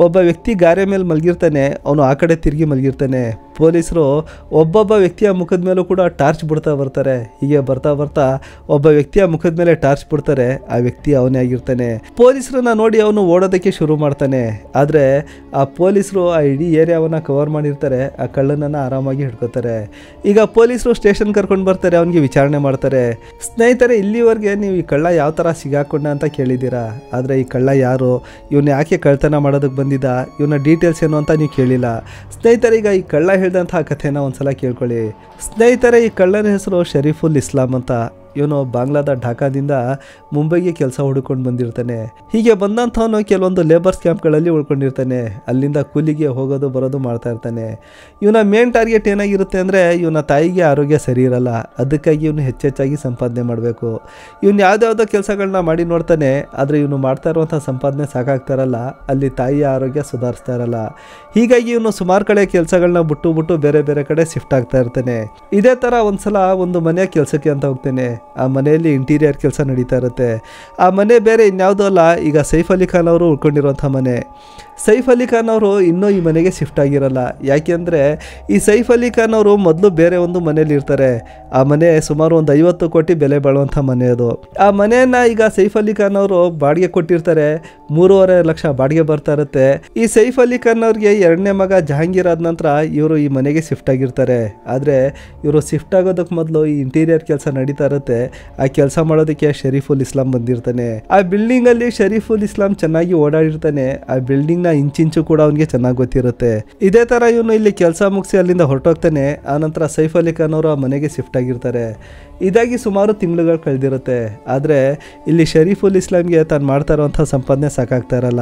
ಒಬ್ಬ ವ್ಯಕ್ತಿ ಗಾರೆ ಮೇಲೆ ಮಲಗಿರ್ತಾನೆ. ಅವನು ಆ ಕಡೆ ತಿರುಗಿ ಮಲಗಿರ್ತಾನೆ. ಪೊಲೀಸರು ಒಬ್ಬೊಬ್ಬ ವ್ಯಕ್ತಿಯ ಮುಖದ ಮೇಲೂ ಕೂಡ ಟಾರ್ಚ್ ಬಿಡ್ತಾ ಬರ್ತಾರೆ. ಹೀಗೆ ಬರ್ತಾ ಬರ್ತಾ ಒಬ್ಬ ವ್ಯಕ್ತಿಯ ಮುಖದ ಮೇಲೆ ಟಾರ್ಚ್ ಬಿಡ್ತಾರೆ. ಆ ವ್ಯಕ್ತಿ ಅವನೇ ಆಗಿರ್ತಾನೆ. ಪೊಲೀಸರನ್ನ ನೋಡಿ ಅವನು ಓಡೋದಕ್ಕೆ ಶುರು ಮಾಡ್ತಾನೆ. ಆದರೆ ಆ ಪೊಲೀಸರು ಆ ಇಡೀ ಏರಿಯಾವನ್ನು ಕವರ್ ಮಾಡಿರ್ತಾರೆ. ಆ ಕಳ್ಳನನ್ನು ಆರಾಮಾಗಿ ಹಿಡ್ಕೋತಾರೆ. ಈಗ ಪೊಲೀಸರು ಸ್ಟೇಷನ್ ಕರ್ಕೊಂಡು ಬರ್ತಾರೆ, ಅವನಿಗೆ ವಿಚಾರಣೆ ಮಾಡ್ತಾರೆ. ಸ್ನೇಹಿತರೆ, ಇಲ್ಲಿವರೆಗೆ ನೀವು ಈ ಕಳ್ಳ ಯಾವ ಥರ ಸಿಗಾಕೊಂಡ ಅಂತ ಕೇಳಿದ್ದೀರಾ. ಆದರೆ ಈ ಕಳ್ಳ ಯಾರು, ಇವನು ಯಾಕೆ ಕಳ್ತನ ಮಾಡೋದಕ್ಕೆ ಬಂದಿದ್ದ, ಇವನ ಡೀಟೇಲ್ಸ್ ಏನು ಅಂತ ನೀವು ಕೇಳಿಲ್ಲ. ಸ್ನೇಹಿತರೆ, ಈಗ ಈ ಕಳ್ಳ ಹೇಳಿದಂತಹ ಕಥೆನ ಒಂದ್ಸಲ ಕೇಳ್ಕೊಳ್ಳಿ. ಸ್ನೇಹಿತರೆ, ಈ ಕಳ್ಳನ ಹೆಸರು ಶರೀಫುಲ್ ಇಸ್ಲಾಂ ಅಂತ. ಇವನು ಬಾಂಗ್ಲಾದ ಢಾಕಾದಿಂದ ಮುಂಬೈಗೆ ಕೆಲಸ ಹುಡುಕೊಂಡು ಬಂದಿರ್ತಾನೆ. ಹೀಗೆ ಬಂದಂಥವನು ಕೆಲವೊಂದು ಲೇಬರ್ಸ್ ಕ್ಯಾಂಪ್ಗಳಲ್ಲಿ ಉಳ್ಕೊಂಡಿರ್ತಾನೆ. ಅಲ್ಲಿಂದ ಕೂಲಿಗೆ ಹೋಗೋದು ಬರೋದು ಮಾಡ್ತಾ ಇರ್ತಾನೆ. ಇವನ ಮೇನ್ ಟಾರ್ಗೆಟ್ ಏನಾಗಿರುತ್ತೆ ಅಂದರೆ ಇವನ ತಾಯಿಗೆ ಆರೋಗ್ಯ ಸರಿ ಇರಲ್ಲ. ಅದಕ್ಕಾಗಿ ಇವನು ಹೆಚ್ಚೆಚ್ಚಾಗಿ ಸಂಪಾದನೆ ಮಾಡಬೇಕು. ಇವನು ಯಾವುದ್ಯಾವುದೋ ಕೆಲಸಗಳನ್ನ ಮಾಡಿ ನೋಡ್ತಾನೆ. ಆದರೆ ಇವನು ಮಾಡ್ತಾ ಇರುವಂಥ ಸಂಪಾದನೆ ಸಾಕಾಗ್ತಾರಲ್ಲ, ಅಲ್ಲಿ ತಾಯಿಯ ಆರೋಗ್ಯ ಸುಧಾರಿಸ್ತಾ ಇರಲ್ಲ. ಹೀಗಾಗಿ ಇವನು ಸುಮಾರು ಕಡೆ ಕೆಲಸಗಳನ್ನ ಬಿಟ್ಟು ಬೇರೆ ಬೇರೆ ಕಡೆ ಶಿಫ್ಟ್ ಆಗ್ತಾ ಇರ್ತಾನೆ. ಇದೇ ಥರ ಒಂದ್ಸಲ ಒಂದು ಮನೆಯ ಕೆಲಸಕ್ಕೆ ಅಂತ ಹೋಗ್ತಾನೆ. ಆ ಮನೆಯಲ್ಲಿ ಇಂಟೀರಿಯರ್ ಕೆಲಸ ನಡೀತಾ ಇರುತ್ತೆ. ಆ ಮನೆ ಬೇರೆ ಇನ್ಯಾವುದೋ ಅಲ್ಲ, ಈಗ ಸೈಫ್ ಅಲಿ ಖಾನ್ ಅವರು ಉಳ್ಕೊಂಡಿರುವಂಥ ಮನೆ. ಸೈಫ್ ಅಲಿ ಖಾನ್ ಅವರು ಇನ್ನೂ ಈ ಮನೆಗೆ ಶಿಫ್ಟ್ ಆಗಿರಲ್ಲ. ಯಾಕೆಂದರೆ ಈ ಸೈಫ್ ಅಲಿ ಖಾನ್ ಅವರು ಮೊದಲು ಬೇರೆ ಒಂದು ಮನೇಲಿ ಇರ್ತಾರೆ. ಆ ಮನೆ ಸುಮಾರು ಒಂದು 50 ಕೋಟಿ ಬೆಲೆ ಬಾಳುವಂಥ ಮನೆ ಅದು. ಆ ಮನೆಯನ್ನು ಈಗ ಸೈಫ್ ಅಲಿ ಖಾನ್ ಅವರು ಬಾಡಿಗೆ ಕೊಟ್ಟಿರ್ತಾರೆ. 3.5 ಲಕ್ಷ ಬಾಡಿಗೆ ಬರ್ತಾ ಇರುತ್ತೆ. ಈ ಸೈಫ್ ಅಲಿ ಖಾನ್ ಅವ್ರಿಗೆ 2ನೇ ಮಗ ಜಹಾಂಗೀರ್ ಆದ ನಂತರ ಇವರು ಈ ಮನೆಗೆ ಶಿಫ್ಟ್ ಆಗಿರ್ತಾರೆ. ಆದರೆ ಇವರು ಶಿಫ್ಟ್ ಆಗೋದಕ್ಕೆ ಮೊದಲು ಈ ಇಂಟೀರಿಯರ್ ಕೆಲಸ ನಡೀತಾ ಇರುತ್ತೆ. ಆ ಕೆಲಸ ಮಾಡೋದಕ್ಕೆ ಶರೀಫುಲ್ ಇಸ್ಲಾಂ ಬಂದಿರ್ತಾನೆ. ಆ ಬಿಲ್ಡಿಂಗಲ್ಲಿ ಶರೀಫುಲ್ ಇಸ್ಲಾಂ ಚೆನ್ನಾಗಿ ಓಡಾಡಿರ್ತಾನೆ. ಆ ಬಿಲ್ಡಿಂಗ್ನ ಇಂಚಿಂಚು ಕೂಡ ಅವನಿಗೆ ಚೆನ್ನಾಗಿ ಗೊತ್ತಿರುತ್ತೆ. ಇದೇ ಥರ ಇವನು ಇಲ್ಲಿ ಕೆಲಸ ಮುಗಿಸಿ ಅಲ್ಲಿಂದ ಹೊರಟೋಗ್ತಾನೆ. ಆನಂತರ ಸೈಫ್ ಅಲಿ ಖಾನ್ ಅವರು ಆ ಮನೆಗೆ ಶಿಫ್ಟ್ ಆಗಿರ್ತಾರೆ. ಇದಾಗಿ ಸುಮಾರು ತಿಂಗಳುಗಳು ಕಳೆದಿರುತ್ತೆ. ಆದರೆ ಇಲ್ಲಿ ಶರೀಫುಲ್ ಇಸ್ಲಾಂಗೆ ತಾನು ಮಾಡ್ತಾ ಇರುವಂಥ ಸಂಪಾದನೆ ಸಾಕಾಗ್ತಾ ಇರಲ್ಲ.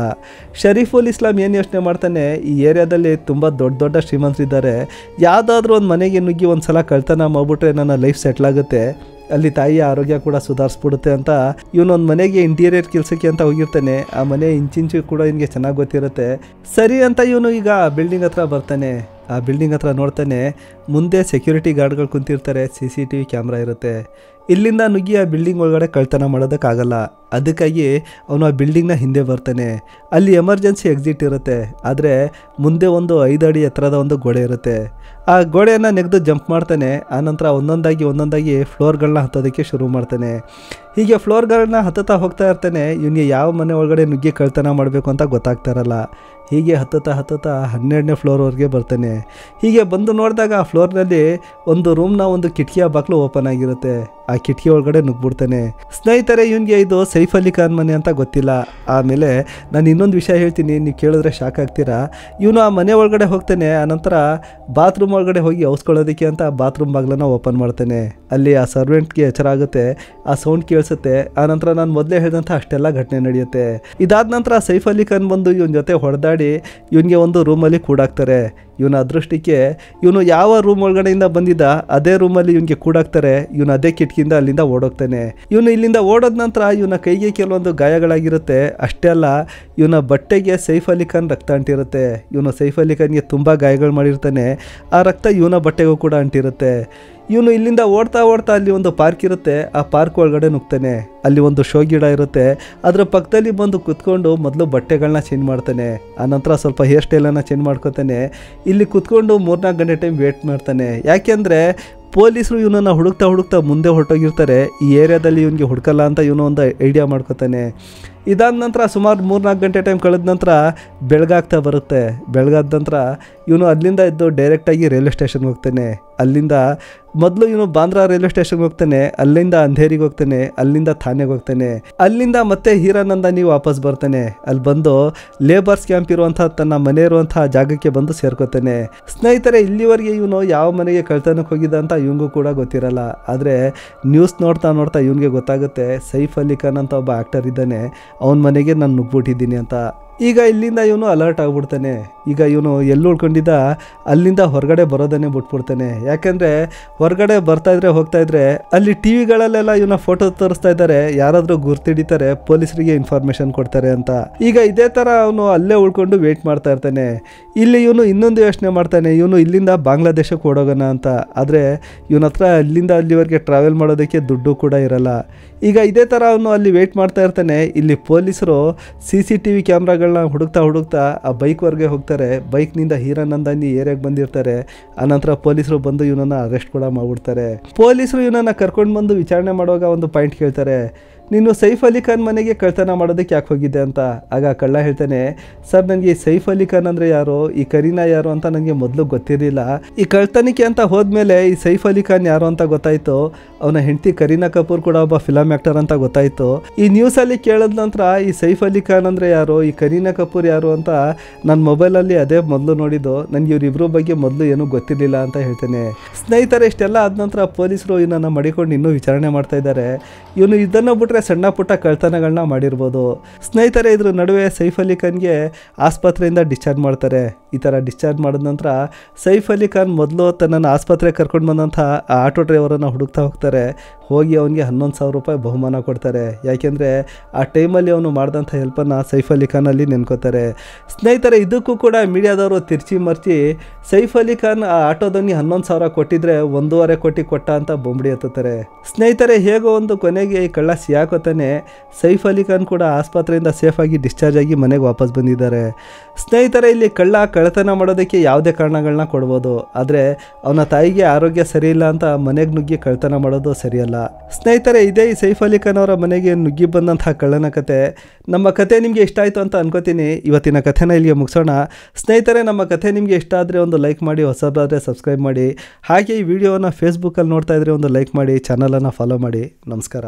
ಶರೀಫುಲ್ ಇಸ್ಲಾಂ ಏನು ಯೋಚನೆ ಮಾಡ್ತಾನೆ, ಈ ಏರಿಯಾದಲ್ಲಿ ತುಂಬ ದೊಡ್ಡ ಶ್ರೀಮಂತರಿದ್ದಾರೆ, ಯಾವುದಾದ್ರೂ ಒಂದು ಮನೆಗೆ ನುಗ್ಗಿ ಒಂದು ಸಲ ಕಳ್ತನ ಮಾಡಿಬಿಟ್ರೆ ನನ್ನ ಲೈಫ್ ಸೆಟ್ಲ್ ಆಗುತ್ತೆ. ಅಲ್ಲಿ ತಾಯಿಯ ಆರೋಗ್ಯ ಕೂಡ ಸುಧಾರಿಸ್ಬಿಡುತ್ತೆ ಅಂತ ಇವನೊಂದು ಮನೆಗೆ ಇಂಟೀರಿಯರ್ ಕೆಲಸಕ್ಕೆ ಅಂತ ಹೋಗಿರ್ತಾನೆ. ಆ ಮನೆ ಇಂಚಿಂಚು ಕೂಡ ಇವನಿಗೆ ಚೆನ್ನಾಗಿ ಗೊತ್ತಿರುತ್ತೆ. ಸರಿ ಅಂತ ಇವನು ಈಗ ಬಿಲ್ಡಿಂಗ್ ಹತ್ರ ಬರ್ತಾನೆ. ಆ ಬಿಲ್ಡಿಂಗ್ ಹತ್ರ ನೋಡ್ತಾನೆ, ಮುಂದೆ ಸೆಕ್ಯೂರಿಟಿ ಗಾರ್ಡ್ಗಳು ಕುಂತಿರ್ತಾರೆ, CCTV ಕ್ಯಾಮ್ರಾ ಇರುತ್ತೆ. ಇಲ್ಲಿಂದ ನುಗ್ಗಿ ಆ ಬಿಲ್ಡಿಂಗ್ ಒಳಗಡೆ ಕಳ್ತನ ಮಾಡೋದಕ್ಕಾಗಲ್ಲ. ಅದಕ್ಕಾಗಿ ಅವನು ಆ ಬಿಲ್ಡಿಂಗ್ನ ಹಿಂದೆ ಬರ್ತಾನೆ. ಅಲ್ಲಿ ಎಮರ್ಜೆನ್ಸಿ ಎಕ್ಸಿಟ್ ಇರುತ್ತೆ, ಆದರೆ ಮುಂದೆ ಒಂದು 5 ಅಡಿ ಎತ್ತರದ ಒಂದು ಗೋಡೆ ಇರುತ್ತೆ. ಆ ಗೋಡೆಯನ್ನು ನೆಗೆದು ಜಂಪ್ ಮಾಡ್ತಾನೆ. ಆನಂತರ ಒಂದೊಂದಾಗಿ ಫ್ಲೋರ್ಗಳನ್ನ ಹತ್ತೋದಕ್ಕೆ ಶುರು ಮಾಡ್ತಾನೆ. ಹೀಗೆ ಫ್ಲೋರ್ಗಳನ್ನ ಹತ್ತುತ್ತಾ ಹೋಗ್ತಾ ಇರ್ತಾನೆ. ಇವನಿಗೆ ಯಾವ ಮನೆ ಒಳಗಡೆ ನುಗ್ಗಿ ಕಳ್ತನ ಮಾಡಬೇಕು ಅಂತ ಗೊತ್ತಾಗ್ತಾ ಇರಲ್ಲ. ಹೀಗೆ ಹತ್ತುತ್ತಾ 12ನೇ ಫ್ಲೋರ್ವರೆಗೆ ಬರ್ತಾನೆ. ಹೀಗೆ ಬಂದು ನೋಡಿದಾಗ ಆ ಫ್ಲೋರ್ನಲ್ಲಿ ಒಂದು ರೂಮ್ನ ಒಂದು ಕಿಟಕಿಯ ಬಾಗಿಲು ಓಪನ್ ಆಗಿರುತ್ತೆ. ಆ ಕಿಟಕಿ ಒಳಗಡೆ ನುಗ್ಬಿಡ್ತಾನೆ. ಸ್ನೇಹಿತರೆ, ಇವನಿಗೆ ಇದು ಸೈಫ್ ಅಲಿ ಖಾನ್ ಮನೆ ಅಂತ ಗೊತ್ತಿಲ್ಲ. ಆಮೇಲೆ ನಾನು ಇನ್ನೊಂದು ವಿಷಯ ಹೇಳ್ತೀನಿ, ನೀವು ಕೇಳಿದ್ರೆ ಶಾಕ್ ಆಗ್ತೀರಾ. ಇವನು ಆ ಮನೆ ಒಳಗಡೆ ಹೋಗ್ತಾನೆ. ಆನಂತರ ಬಾತ್ರೂಮ್ ಒಳಗಡೆ ಹೋಗಿ ಔಸ್ಕೊಳ್ಳೋದಕ್ಕೆ ಅಂತ ಬಾತ್ರೂಮ್ ಬಾಗಿಲನ್ನು ಓಪನ್ ಮಾಡ್ತಾನೆ. ಅಲ್ಲಿ ಆ ಸರ್ವೆಂಟ್ಗೆ ಎಚ್ಚರ ಆಗುತ್ತೆ, ಆ ಸೌಂಡ್ ಕೇಳಿಸುತ್ತೆ. ಆನಂತರ ನಾನು ಮೊದಲೇ ಹೇಳಿದಂಥ ಅಷ್ಟೆಲ್ಲ ಘಟನೆ ನಡೆಯುತ್ತೆ. ಇದಾದ ನಂತರ ಸೈಫ್ ಅಲಿ ಖಾನ್ ಬಂದು ಇವನ ಜೊತೆ ಹೊಡೆದಾಡಿ ಇವನಿಗೆ ಒಂದು ರೂಮಲ್ಲಿ ಕೂಡಾಕ್ತಾರೆ. ಇವನ ಅದೃಷ್ಟಕ್ಕೆ ಇವನು ಯಾವ ರೂಮ್ ಒಳಗಡೆಯಿಂದ ಬಂದಿದ್ದ ಅದೇ ರೂಮಲ್ಲಿ ಇವನಿಗೆ ಕೂಡಾಕ್ತಾರೆ. ಇವನು ಅದೇ ಕಿಟಕಿಯಿಂದ ಅಲ್ಲಿಂದ ಓಡೋಗ್ತಾನೆ. ಇವನು ಇಲ್ಲಿಂದ ಓಡೋದ ನಂತರ ಇವನ ಕೈಗೆ ಕೆಲವೊಂದು ಗಾಯಗಳಾಗಿರುತ್ತೆ. ಅಷ್ಟೇ ಅಲ್ಲ, ಇವನ ಬಟ್ಟೆಗೆ ಸೈಫ್ ಅಲಿ ಖಾನ್ ರಕ್ತ ಅಂಟಿರುತ್ತೆ. ಇವನು ಸೈಫ್ ಅಲಿ ಖಾನ್ಗೆ ತುಂಬ ಗಾಯಗಳು ಮಾಡಿರ್ತಾನೆ. ಆ ರಕ್ತ ಇವನ ಬಟ್ಟೆಗೂ ಕೂಡ ಅಂಟಿರುತ್ತೆ. ಇವನು ಇಲ್ಲಿಂದ ಓಡ್ತಾ ಅಲ್ಲಿ ಒಂದು ಪಾರ್ಕ್ ಇರುತ್ತೆ. ಆ ಪಾರ್ಕ್ ಒಳಗಡೆ ನುಗ್ತಾನೆ. ಅಲ್ಲಿ ಒಂದು ಶೋ ಗಿಡ ಇರುತ್ತೆ. ಅದರ ಪಕ್ಕದಲ್ಲಿ ಬಂದು ಕುತ್ಕೊಂಡು ಮೊದಲು ಬಟ್ಟೆಗಳನ್ನ ಚೇಂಜ್ ಮಾಡ್ತಾನೆ. ಆನಂತರ ಸ್ವಲ್ಪ ಹೇರ್ ಸ್ಟೈಲನ್ನು ಚೇಂಜ್ ಮಾಡ್ಕೊತಾನೆ. ಇಲ್ಲಿ ಕುತ್ಕೊಂಡು 3-4 ಗಂಟೆ ಟೈಮ್ ವೇಟ್ ಮಾಡ್ತಾನೆ. ಯಾಕೆಂದರೆ ಪೊಲೀಸರು ಇವನನ್ನು ಹುಡುಕ್ತಾ ಮುಂದೆ ಹೊರಟೋಗಿರ್ತಾರೆ. ಈ ಏರಿಯಾದಲ್ಲಿ ಇವನಿಗೆ ಹುಡುಕಲ್ಲ ಅಂತ ಇವನು ಒಂದು ಐಡಿಯಾ ಮಾಡ್ಕೋತಾನೆ. ಇದಾದ ನಂತರ ಸುಮಾರು 3-4 ಗಂಟೆ ಟೈಮ್ ಕಳೆದ ನಂತರ ಬೆಳಗಾಗ್ತಾ ಬರುತ್ತೆ. ಬೆಳಗಾದ ನಂತರ ಇವನು ಅಲ್ಲಿಂದ ಎದ್ದು ಡೈರೆಕ್ಟಾಗಿ ರೈಲ್ವೆ ಸ್ಟೇಷನ್ಗೆ ಹೋಗ್ತಾನೆ. ಅಲ್ಲಿಂದ ಮೊದಲು ಇವನು ಬಾಂದ್ರಾ ರೈಲ್ವೆ ಸ್ಟೇಷನ್ಗೆ ಹೋಗ್ತಾನೆ. ಅಲ್ಲಿಂದ ಅಂಧೇರಿಗೆ ಹೋಗ್ತಾನೆ. ಅಲ್ಲಿಂದ ಥಾನೆಗೆ ಹೋಗ್ತಾನೆ. ಅಲ್ಲಿಂದ ಮತ್ತೆ ಹೀರಾನಂದನಿ ವಾಪಸ್ ಬರ್ತಾನೆ. ಅಲ್ಲಿ ಬಂದು ಲೇಬರ್ಸ್ ಕ್ಯಾಂಪ್ ಇರುವಂಥ ತನ್ನ ಮನೆ ಇರುವಂತಹ ಜಾಗಕ್ಕೆ ಬಂದು ಸೇರ್ಕೋತಾನೆ. ಸ್ನೇಹಿತರೆ, ಇಲ್ಲಿವರೆಗೆ ಇವನು ಯಾವ ಮನೆಗೆ ಕಳ್ತನಕ್ಕೆ ಹೋಗಿದ್ದ ಅಂತ ಇವನಿಗೂ ಕೂಡ ಗೊತ್ತಿರಲ್ಲ. ಆದರೆ ನ್ಯೂಸ್ ನೋಡ್ತಾ ಇವನಿಗೆ ಗೊತ್ತಾಗುತ್ತೆ ಸೈಫ್ ಅಲಿ ಖಾನ್ ಅಂತ ಒಬ್ಬ ಆ್ಯಕ್ಟರ್ ಇದ್ದಾನೆ, ಅವನ ಮನೆಗೆ ನಾನು ನುಗ್ಬಿಟ್ಟಿದ್ದೀನಿ ಅಂತ. ಈಗ ಇಲ್ಲಿಂದ ಇವನು ಅಲರ್ಟ್ ಆಗಿಬಿಡ್ತಾನೆ. ಈಗ ಇವನು ಎಲ್ಲಿ ಉಳ್ಕೊಂಡಿದ್ದ ಅಲ್ಲಿಂದ ಹೊರಗಡೆ ಬರೋದನ್ನೇ ಬಿಟ್ಬಿಡ್ತಾನೆ. ಯಾಕೆಂದರೆ ಹೊರಗಡೆ ಹೋಗ್ತಾ ಇದ್ರೆ ಅಲ್ಲಿ ಟಿವಿಗಳಲ್ಲೆಲ್ಲ ಇವನ ಫೋಟೋ ತೋರಿಸ್ತಾ ಇದ್ದಾರೆ. ಯಾರಾದರೂ ಗುರ್ತಿಡಿತಾರೆ, ಪೊಲೀಸರಿಗೆ ಇನ್ಫಾರ್ಮೇಶನ್ ಕೊಡ್ತಾರೆ ಅಂತ. ಈಗ ಇದೇ ಥರ ಅವನು ಅಲ್ಲೇ ಉಳ್ಕೊಂಡು ವೇಟ್ ಮಾಡ್ತಾ ಇರ್ತಾನೆ. ಇಲ್ಲಿ ಇವನು ಇನ್ನೊಂದು ಯೋಚನೆ ಮಾಡ್ತಾನೆ, ಇವನು ಇಲ್ಲಿಂದ ಬಾಂಗ್ಲಾದೇಶಕ್ಕೆ ಓಡೋಗೋಣ ಅಂತ. ಆದರೆ ಇವನ ಹತ್ರ ಅಲ್ಲಿಂದ ಅಲ್ಲಿವರೆಗೆ ಟ್ರಾವೆಲ್ ಮಾಡೋದಕ್ಕೆ ದುಡ್ಡು ಕೂಡ ಇರಲ್ಲ. ಈಗ ಇದೇ ಥರ ಅವನು ಅಲ್ಲಿ ವೇಟ್ ಮಾಡ್ತಾ ಇರ್ತಾನೆ. ಇಲ್ಲಿ ಪೊಲೀಸರು CCTV ಕ್ಯಾಮ್ರಾಗಳನ್ನ ಹುಡುಕ್ತಾ ಆ ಬೈಕ್ವರೆಗೆ ಹೋಗ್ತಾರೆ. ಬೈಕ್ನಿಂದ ಹೀರಾನಂದನಿ ಏರಿಯಾಗೆ ಬಂದಿರ್ತಾರೆ. ಆನಂತರ ಪೊಲೀಸರು ಬಂದು ಇವನನ್ನು ಅರೆಸ್ಟ್ ಕೂಡ ಮಾಡ್ಬಿಡ್ತಾರೆ. ಪೊಲೀಸರು ಇವನನ್ನು ಕರ್ಕೊಂಡು ಬಂದು ವಿಚಾರಣೆ ಮಾಡುವಾಗ ಒಂದು ಪಾಯಿಂಟ್ ಕೇಳ್ತಾರೆ, ನೀನು ಸೈಫ್ ಅಲಿ ಖಾನ್ ಮನೆಗೆ ಕಳ್ತನ ಮಾಡೋದಕ್ಕೆ ಯಾಕೆ ಹೋಗಿದ್ದೆ ಅಂತ. ಆಗ ಕಳ್ಳ ಹೇಳ್ತಾನೆ, ಸರ್ ನನಗೆ ಸೈಫ್ ಅಲಿ ಖಾನ್ ಅಂದರೆ ಯಾರು, ಈ ಕರೀನಾ ಯಾರು ಅಂತ ನನಗೆ ಮೊದಲು ಗೊತ್ತಿರಲಿಲ್ಲ. ಈ ಕಳ್ತನಿಕೆ ಅಂತ ಹೋದ್ಮೇಲೆ ಈ ಸೈಫ್ ಅಲಿ ಖಾನ್ ಯಾರು ಅಂತ ಗೊತ್ತಾಯಿತು. ಅವನ ಹೆಂಡತಿ ಕರೀನಾ ಕಪೂರ್ ಕೂಡ ಒಬ್ಬ ಫಿಲಮ್ ಆ್ಯಕ್ಟರ್ ಅಂತ ಗೊತ್ತಾಯಿತು. ಈ ನ್ಯೂಸಲ್ಲಿ ಕೇಳಿದ ನಂತರ ಈ ಸೈಫ್ ಅಲಿ ಖಾನ್ ಅಂದರೆ ಯಾರು, ಈ ಕರೀನಾ ಕಪೂರ್ ಯಾರು ಅಂತ ನನ್ನ ಮೊಬೈಲಲ್ಲಿ ಅದೇ ಮೊದಲು ನೋಡಿದ್ದು. ನನಗೆ ಇವರಿಬ್ಬರ ಬಗ್ಗೆ ಮೊದಲು ಏನೂ ಗೊತ್ತಿರಲಿಲ್ಲ ಅಂತ ಹೇಳ್ತೇನೆ. ಸ್ನೇಹಿತರೆ, ಇಷ್ಟೆಲ್ಲ ಆದ ನಂತರ ಪೊಲೀಸರು ಇವನನ್ನು ಮಡಿಕೊಂಡು ಇನ್ನೂ ವಿಚಾರಣೆ ಮಾಡ್ತಾ ಇದ್ದಾರೆ. ಇವನು ಇದನ್ನು ಬಿಟ್ಟರೆ ಸಣ್ಣ ಪುಟ್ಟ ಕಳ್ತನಗಳನ್ನ ಮಾಡಿರ್ಬೋದು. ಸ್ನೇಹಿತರೆ, ಇದ್ರ ನಡುವೆ ಸೈಫ್ ಅಲಿ ಖಾನ್ಗೆ ಆಸ್ಪತ್ರೆಯಿಂದ ಡಿಸ್ಚಾರ್ಜ್ ಮಾಡ್ತಾರೆ. ಈ ಥರ ಡಿಸ್ಚಾರ್ಜ್ ಮಾಡಿದ ನಂತರ ಸೈಫ್ ಅಲಿ ಖಾನ್ ಮೊದಲು ತನ್ನನ್ನು ಆಸ್ಪತ್ರೆಗೆ ಕರ್ಕೊಂಡು ಬಂದಂಥ ಆ ಆಟೋ ಡ್ರೈವರನ್ನು ಹುಡುಕ್ತಾ ಹೋಗ್ತಾರೆ. ಹೋಗಿ ಅವನಿಗೆ 11,000 ರೂಪಾಯಿ ಬಹುಮಾನ ಕೊಡ್ತಾರೆ. ಯಾಕೆಂದರೆ ಆ ಟೈಮಲ್ಲಿ ಅವನು ಮಾಡಿದಂಥ ಹೆಲ್ಪನ್ನು ಸೈಫ್ ಅಲಿ ಖಾನಲ್ಲಿ ನೆನ್ಕೋತಾರೆ. ಸ್ನೇಹಿತರೆ, ಇದಕ್ಕೂ ಕೂಡ ಮೀಡಿಯಾದವರು ತಿರ್ಚಿ ಮರ್ಚಿ ಸೈಫ್ ಅಲಿ ಖಾನ್ ಆ ಆಟೋದವನಿಗೆ 11,000 ಕೊಟ್ಟಿದ್ರೆ 1.5 ಕೋಟಿ ಕೊಟ್ಟ ಅಂತ ಬೊಂಬಡಿ ಎತ್ತುತ್ತಾರೆ. ಸ್ನೇಹಿತರೆ, ಹೇಗೋ ಒಂದು ಕೊನೆಗೆ ಈ ಕಳ್ಳ ಸಿಯಾಕೋತಾನೆ. ಸೈಫ್ ಅಲಿ ಖಾನ್ ಕೂಡ ಆಸ್ಪತ್ರೆಯಿಂದ ಸೇಫಾಗಿ ಡಿಸ್ಚಾರ್ಜ್ ಆಗಿ ಮನೆಗೆ ವಾಪಸ್ ಬಂದಿದ್ದಾರೆ. ಸ್ನೇಹಿತರೆ, ಇಲ್ಲಿ ಕಳ್ಳ ಕಳ್ಳತನ ಮಾಡೋದಕ್ಕೆ ಯಾವುದೇ ಕಾರಣಗಳನ್ನ ಕೊಡ್ಬೋದು. ಆದರೆ ಅವನ ತಾಯಿಗೆ ಆರೋಗ್ಯ ಸರಿ ಇಲ್ಲ ಅಂತ ಮನೆಗೆ ನುಗ್ಗಿ ಕಳ್ಳತನ ಮಾಡೋದು ಸರಿಯಲ್ಲ. ಸ್ನೇಹಿತರೆ, ಇದೇ ಈ ಸೈಫ್ ಅಲಿ ಖಾನ್ ಅವರ ಮನೆಗೆ ನುಗ್ಗಿ ಬಂದಂತಹ ಕಳ್ಳನ ಕತೆ. ನಮ್ಮ ಕತೆ ನಿಮಗೆ ಇಷ್ಟ ಆಯಿತು ಅಂತ ಅನ್ಕೋತೀನಿ. ಇವತ್ತಿನ ಕಥೆನ ಇಲ್ಲಿಗೆ ಮುಗಿಸೋಣ. ಸ್ನೇಹಿತರೆ, ನಮ್ಮ ಕಥೆ ನಿಮಗೆ ಇಷ್ಟ ಆದರೆ ಒಂದು ಲೈಕ್ ಮಾಡಿ, ಹೊಸಬರಾದರೆ ಸಬ್ಸ್ಕ್ರೈಬ್ ಮಾಡಿ. ಹಾಗೆ ಈ ವಿಡಿಯೋನ ಫೇಸ್ಬುಕ್ಕಲ್ಲಿ ನೋಡ್ತಾ ಇದ್ರೆ ಒಂದು ಲೈಕ್ ಮಾಡಿ, ಚಾನಲನ್ನು ಫಾಲೋ ಮಾಡಿ. ನಮಸ್ಕಾರ.